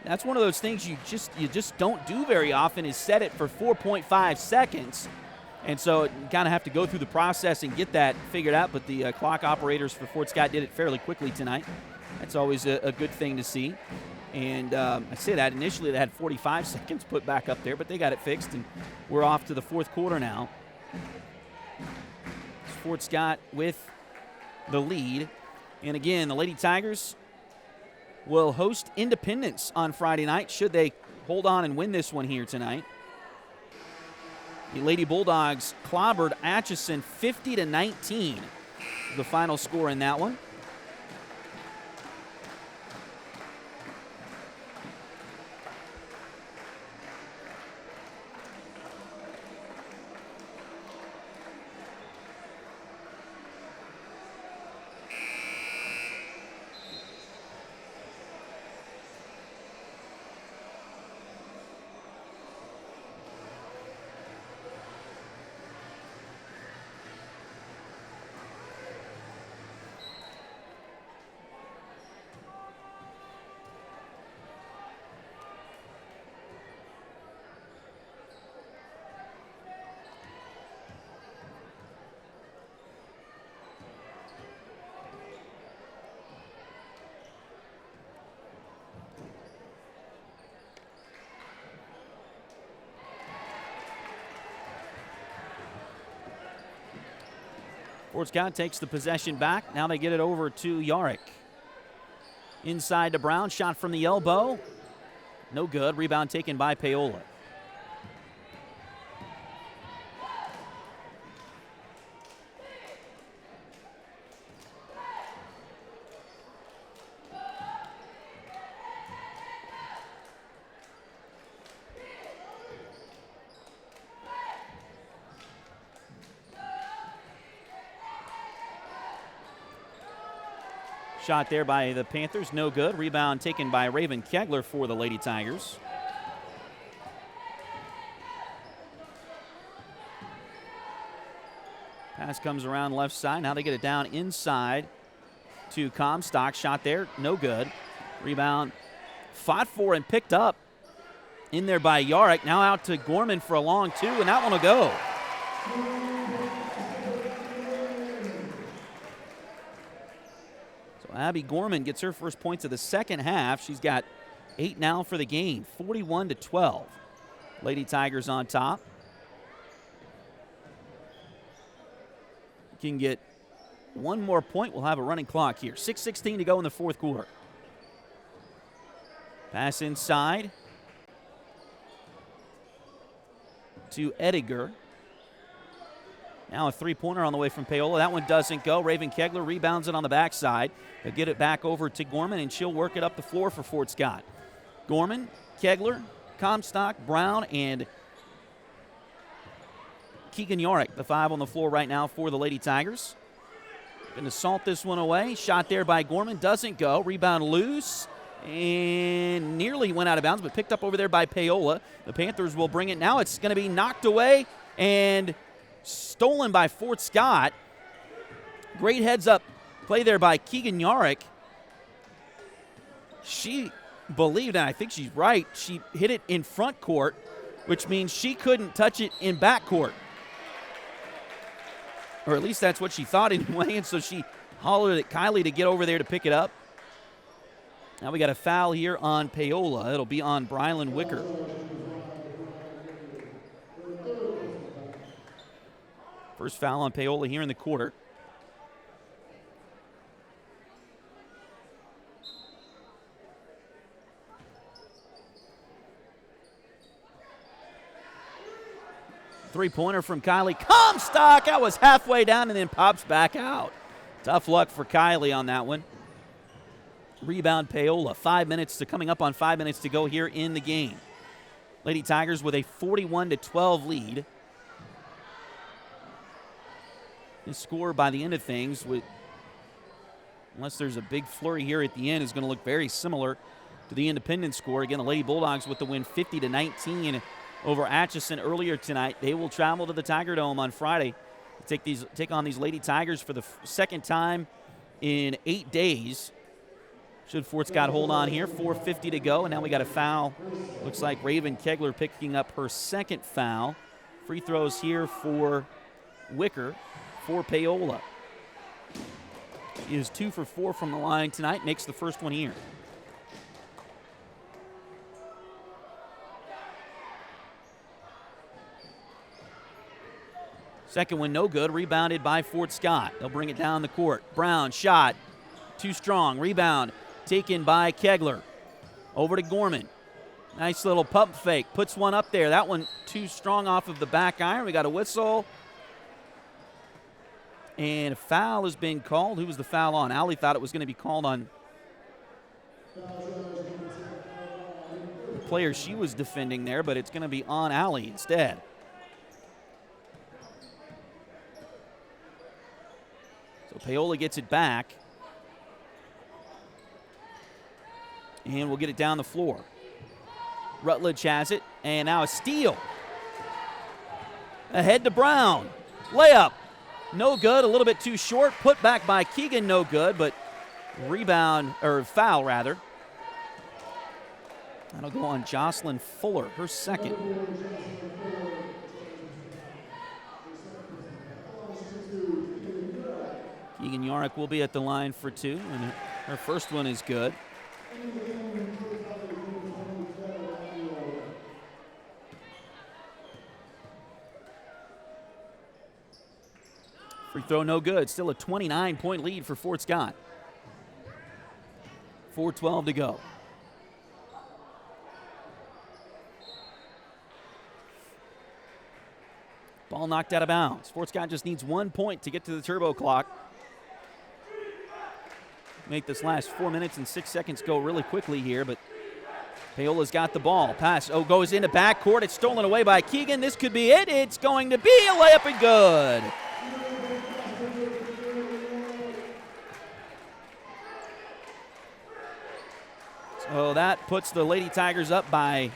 That's one of those things you just don't do very often, is set it for 4.5 seconds. And so you kind of have to go through the process and get that figured out. But the clock operators for Fort Scott did it fairly quickly tonight. That's always a good thing to see. And I say that initially they had 45 seconds put back up there, but they got it fixed, and we're off to the fourth quarter now. Fort Scott with the lead. And again, the Lady Tigers will host Independence on Friday night, should they hold on and win this one here tonight. The Lady Bulldogs clobbered Atchison 50-19. The final score in that one. Fort Scott takes the possession back. Now they get it over to Yarrick. Inside to Brown. Shot from the elbow. No good. Rebound taken by Paola. Shot there by the Panthers, no good. Rebound taken by Raven Kegler for the Lady Tigers. Pass comes around left side. Now they get it down inside to Comstock. Shot there, no good. Rebound fought for and picked up in there by Yarrick. Now out to Gorman for a long two, and that one will go. Abby Gorman gets her first points of the second half. She's got 8 now for the game, 41-12. Lady Tigers on top. Can get one more point. We'll have a running clock here. 6:16 to go in the fourth quarter. Pass inside to Ediger. Now a three-pointer on the way from Paola. That one doesn't go. Raven Kegler rebounds it on the backside. They'll get it back over to Gorman, and she'll work it up the floor for Fort Scott. Gorman, Kegler, Comstock, Brown, and Keegan Yarrick, the 5 on the floor right now for the Lady Tigers. Going to salt this one away. Shot there by Gorman. Doesn't go. Rebound loose. And nearly went out of bounds, but picked up over there by Paola. The Panthers will bring it now. It's going to be knocked away and stolen by Fort Scott. Great heads-up play there by Keegan Yarrick. She believed, and I think she's right, she hit it in front court, which means she couldn't touch it in back court. Or at least that's what she thought anyway, and so she hollered at Kylie to get over there to pick it up. Now we got a foul here on Paola. It'll be on Brylan Wicker. First foul on Paola here in the quarter. Three-pointer from Kylie Comstock. That was halfway down and then pops back out. Tough luck for Kylie on that one. Rebound Paola. Coming up on 5 minutes to go here in the game. Lady Tigers with a 41-12 lead. This score by the end of things, unless there's a big flurry here at the end, is going to look very similar to the Independent score. Again, the Lady Bulldogs with the win 50-19 over Atchison earlier tonight. They will travel to the Tiger Dome on Friday to take on these Lady Tigers for the second time in 8 days. Should Fort Scott hold on here, 4:50 to go, and now we got a foul. Looks like Raven Kegler picking up her second foul. Free throws here for Wicker. For Paola. He is 2 for 4 from the line tonight, makes the first one here. Second one no good, rebounded by Fort Scott. They'll bring it down the court. Brown, shot, too strong, rebound taken by Kegler. Over to Gorman. Nice little pump fake. Puts one up there. That one too strong off of the back iron. We got a whistle. And a foul has been called. Who was the foul on? Allie thought it was going to be called on the player she was defending there, but it's going to be on Allie instead. So Paola gets it back. And we'll get it down the floor. Rutledge has it, and now a steal. Ahead to Brown. Layup. No good, a little bit too short. Put back by Keegan, no good, but rebound, or foul rather. That'll go on Jocelyn Fuller, her second. Keegan Yarick will be at the line for two, and her first one is good. Free throw no good. Still a 29-point lead for Fort Scott. 4:12 to go. Ball knocked out of bounds. Fort Scott just needs 1 point to get to the turbo clock. Make this last 4 minutes and 6 seconds go really quickly here, but Paola's got the ball. Pass, goes into backcourt. It's stolen away by Keegan. This could be it. It's going to be a layup and good. So that puts the Lady Tigers up by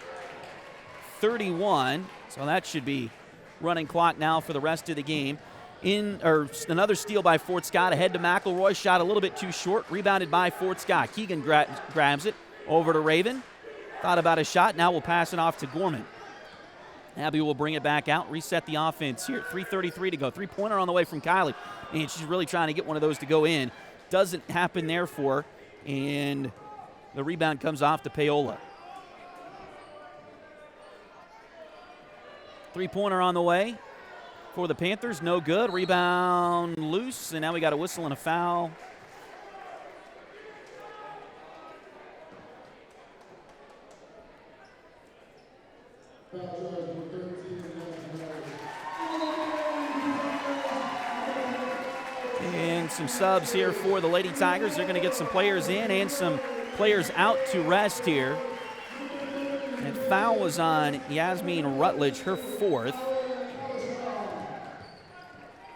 31. So that should be running clock now for the rest of the game. Another steal by Fort Scott. Ahead to McElroy. Shot a little bit too short. Rebounded by Fort Scott. Keegan grabs it. Over to Raven. Thought about a shot. Now we'll pass it off to Gorman. Abby will bring it back out. Reset the offense here. 3:33 to go. Three-pointer on the way from Kylie. And she's really trying to get one of those to go in. Doesn't happen there for her. And the rebound comes off to Paola. Three-pointer on the way for the Panthers. No good. Rebound loose. And now we got a whistle and a foul. And some subs here for the Lady Tigers. They're going to get some players in and some players out to rest here. And foul was on Yasmin Rutledge, her fourth.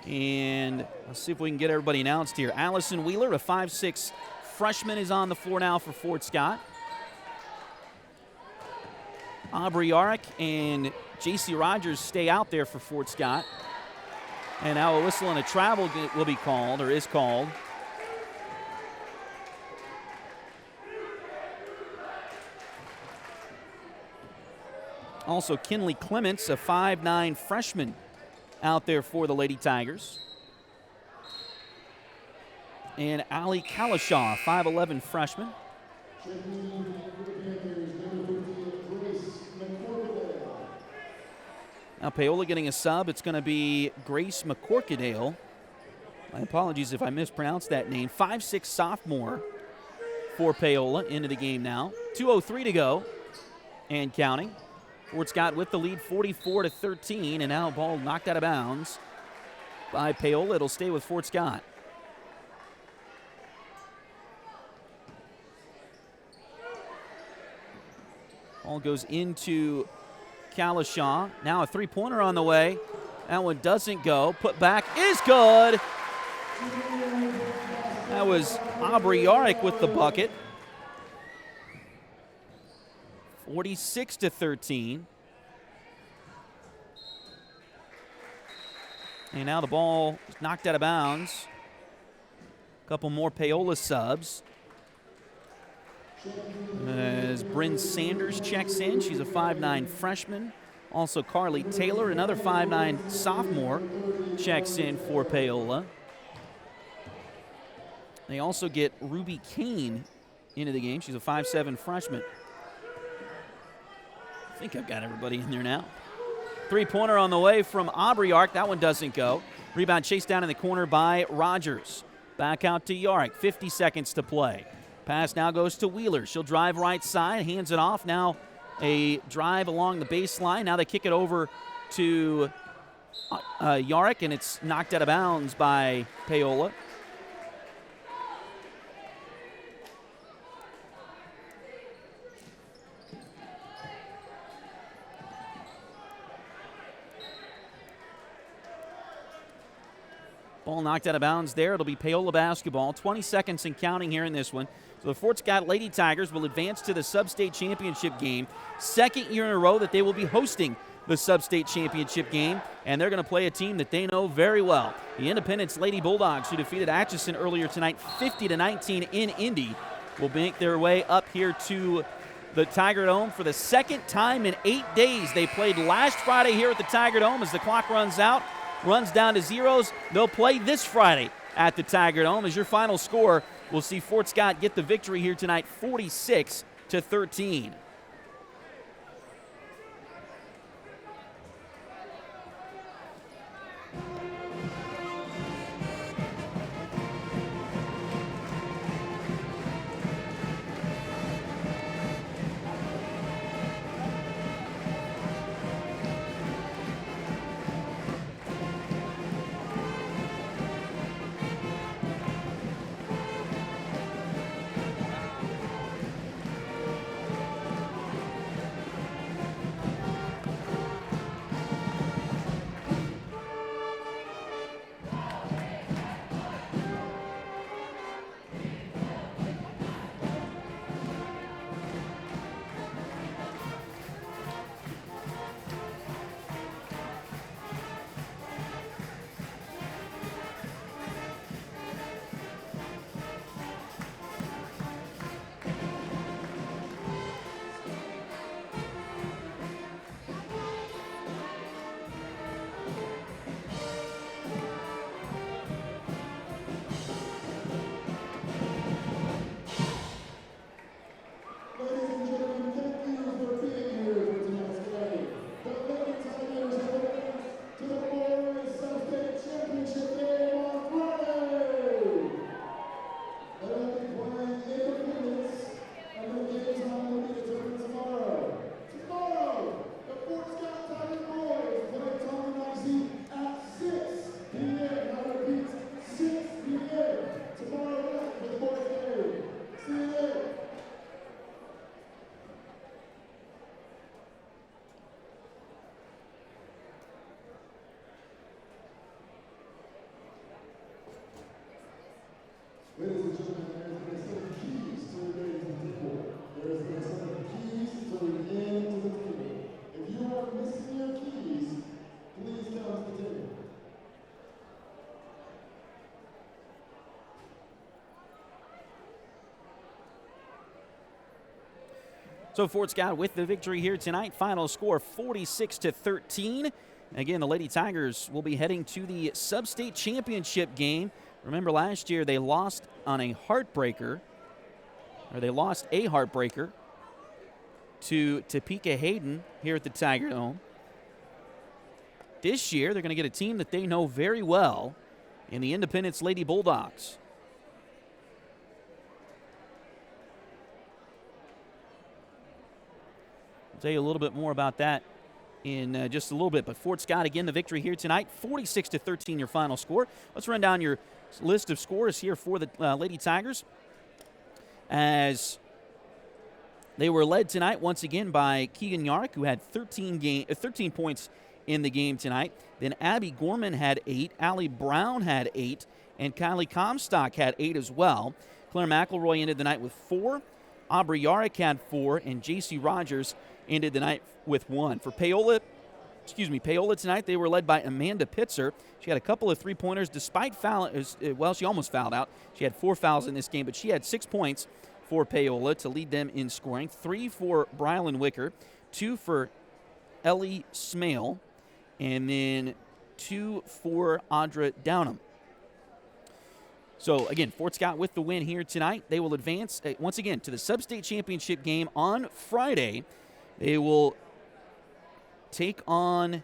And let's see if we can get everybody announced here. Allison Wheeler, a 5'6" freshman, is on the floor now for Fort Scott. Aubrey Yarick and J.C. Rogers stay out there for Fort Scott. And now a whistle and a travel will be called, or is called. Also, Kinley Clements, a 5'9" freshman, out there for the Lady Tigers. And Ali Kalashaw, 5'11" freshman. Now Paola getting a sub. It's going to be Grace McCorkadale. My apologies if I mispronounced that name. 5'6" sophomore for Paola into the game now. 2:03 to go and counting. Fort Scott with the lead, 44-13, and now ball knocked out of bounds by Paola. It'll stay with Fort Scott. Ball goes into Kalashaw. Now a three-pointer on the way. That one doesn't go. Put back is good. That was Aubrey Yarick with the bucket. 46-13. And now the ball is knocked out of bounds. A couple more Paola subs. As Bryn Sanders checks in, she's a 5'9" freshman. Also Carly Taylor, another 5'9" sophomore, checks in for Paola. They also get Ruby Kane into the game. She's a 5'7" freshman. I think I've got everybody in there now. Three-pointer on the way from Aubrey Yarick. That one doesn't go. Rebound chased down in the corner by Rogers. Back out to Yarick. 50 seconds to play. Pass now goes to Wheeler. She'll drive right side, hands it off. Now A drive along the baseline. Now they kick it over to Yarrick, and it's knocked out of bounds by Paola. Ball knocked out of bounds there. It'll be Paola basketball. 20 seconds and counting here in this one. So the Fort Scott Lady Tigers will advance to the Sub-State Championship game. Second year in a row that they will be hosting the Sub-State Championship game, and they're going to play a team that they know very well. The Independence Lady Bulldogs, who defeated Atchison earlier tonight 50-19 in Indy, will make their way up here to the Tiger Dome for the second time in 8 days. They played last Friday here at the Tiger Dome. As the clock runs down to zeros. They'll play this Friday at the Tiger Dome. As your final score, we'll see Fort Scott get the victory here tonight, 46-13. Ladies and gentlemen, there has been a set of keys to the games of people. There has been a set of keys to the end to the table. If you are missing your keys, please come to the table. So Fort Scott with the victory here tonight. Final score 46-13. Again, the Lady Tigers will be heading to the Sub-State Championship game. Remember last year they lost a heartbreaker to Topeka Hayden here at the Tiger Dome. This year they're going to get a team that they know very well in the Independence Lady Bulldogs. I'll tell you a little bit more about that in just a little bit. But Fort Scott, again, the victory here tonight, 46-13 your final score. Let's run down your list of scores here for the Lady Tigers, as they were led tonight once again by Keegan Yarrick, who had 13 points in the game tonight. Then Abby Gorman had 8, Allie Brown had 8, and Kylie Comstock had 8 as well. Claire McElroy ended the night with 4. Aubrey Yarrick had 4, and J.C. Rogers ended the night with 1. For Paola tonight, they were led by Amanda Pitzer. She had a couple of three-pointers despite she almost fouled out. She had 4 fouls in this game, but she had 6 points for Paola to lead them in scoring. 3 for Brylan Wicker, 2 for Ellie Smale, and then 2 for Audra Downham. So, again, Fort Scott with the win here tonight. They will advance, once again, to the Sub-State Championship game on Friday. They will take on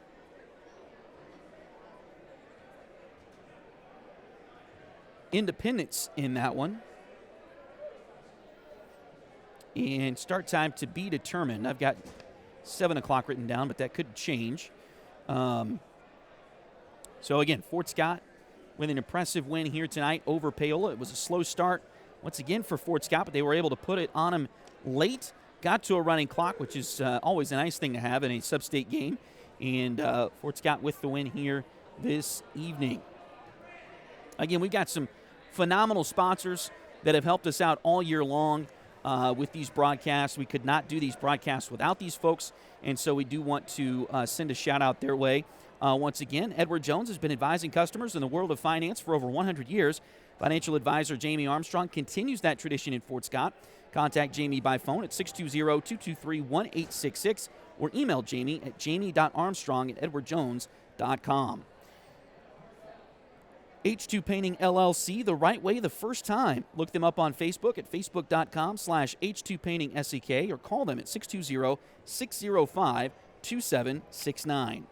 Independence in that one. And start time to be determined. I've got 7 o'clock written down, but that could change. So again, Fort Scott with an impressive win here tonight over Paola. It was a slow start once again for Fort Scott, but they were able to put it on them late. Got to a running clock, which is always a nice thing to have in a sub-state game. And Fort Scott with the win here this evening. Again, we've got some phenomenal sponsors that have helped us out all year long with these broadcasts. We could not do these broadcasts without these folks, and so we do want to send a shout-out their way. Once again, Edward Jones has been advising customers in the world of finance for over 100 years. Financial advisor Jamie Armstrong continues that tradition in Fort Scott. Contact Jamie by phone at 620-223-1866 or email Jamie at jamie.armstrong@edwardjones.com. H2 Painting LLC, the right way the first time. Look them up on Facebook at facebook.com/H2PaintingSEK or call them at 620-605-2769.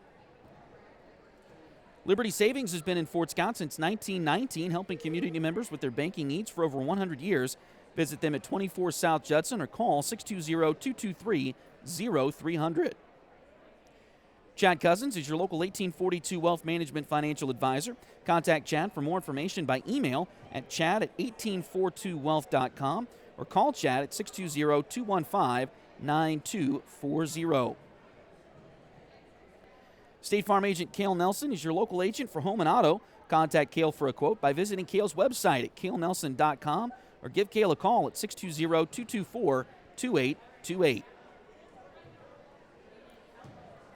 Liberty Savings has been in Fort Scott since 1919, helping community members with their banking needs for over 100 years. Visit them at 24 South Judson or call 620-223-0300. Chad Cousins is your local 1842 Wealth Management Financial Advisor. Contact Chad for more information by email at chad@1842wealth.com or call Chad at 620-215-9240. State Farm agent Cale Nelson is your local agent for home and auto. Contact Cale for a quote by visiting Cale's website at calenelson.com or give Cale a call at 620-224-2828.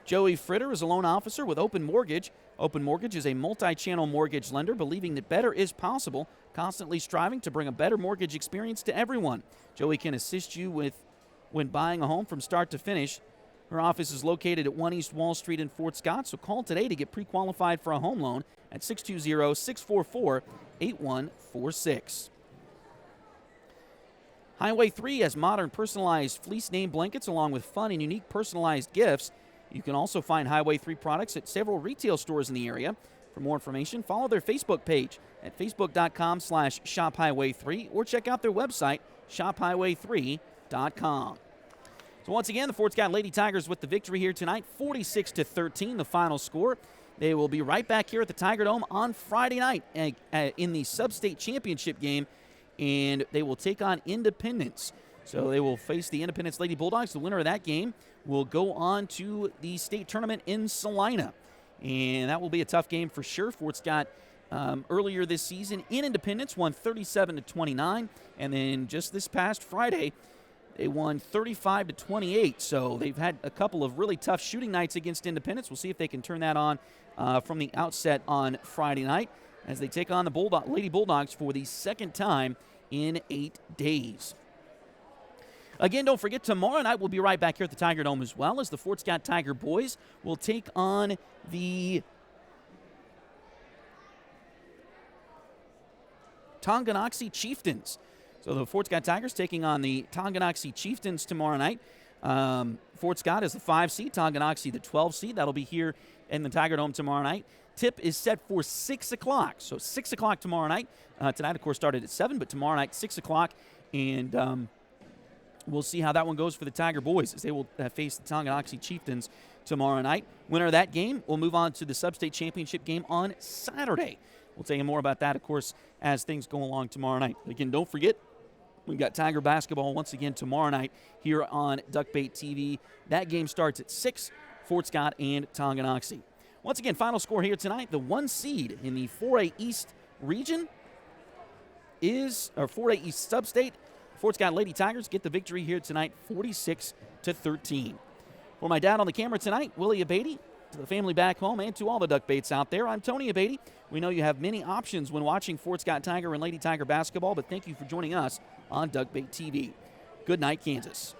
Joey Fritter is a loan officer with Open Mortgage. Open Mortgage is a multi-channel mortgage lender believing that better is possible, constantly striving to bring a better mortgage experience to everyone. Joey can assist you with when buying a home from start to finish. Her office is located at 1 East Wall Street in Fort Scott, so call today to get pre-qualified for a home loan at 620-644-8146. Highway 3 has modern personalized fleece name blankets along with fun and unique personalized gifts. You can also find Highway 3 products at several retail stores in the area. For more information, follow their Facebook page at facebook.com/shophighway3 or check out their website, shophighway3.com. So once again, the Fort Scott Lady Tigers with the victory here tonight, 46-13, the final score. They will be right back here at the Tiger Dome on Friday night in the Sub-State Championship game, and they will take on Independence. So they will face the Independence Lady Bulldogs. The winner of that game will go on to the state tournament in Salina, and that will be a tough game for sure. Fort Scott earlier this season in Independence won 37-29, and then just this past Friday, they won 35-28, so they've had a couple of really tough shooting nights against Independence. We'll see if they can turn that on from the outset on Friday night as they take on the Lady Bulldogs for the second time in 8 days. Again, don't forget, tomorrow night we'll be right back here at the Tiger Dome as well as the Fort Scott Tiger boys will take on the Tonganoxie Chieftains. So the Fort Scott Tigers taking on the Tonganoxie Chieftains tomorrow night. Fort Scott is the 5 seed, Tonganoxie the 12 seed. That'll be here in the Tiger Dome tomorrow night. Tip is set for 6 o'clock. So 6 o'clock tomorrow night. Tonight, of course, started at 7, but tomorrow night, 6 o'clock. And we'll see how that one goes for the Tiger boys as they will face the Tonganoxie Chieftains tomorrow night. Winner of that game will move on to the Sub-State Championship game on Saturday. We'll tell you more about that, of course, as things go along tomorrow night. Again, don't forget, we've got Tiger basketball once again tomorrow night here on Duckbait TV. That game starts at 6, Fort Scott and Tonganoxie. Once again, final score here tonight, the 1 seed in the 4A East region is, or 4A East Sub-State, Fort Scott Lady Tigers get the victory here tonight, 46-13. For my dad on the camera tonight, Willie Abatey, to the family back home, and to all the Duckbaits out there, I'm Tony Abatey. We know you have many options when watching Fort Scott Tiger and Lady Tiger basketball, but thank you for joining us on Duckbait TV. Good night, Kansas.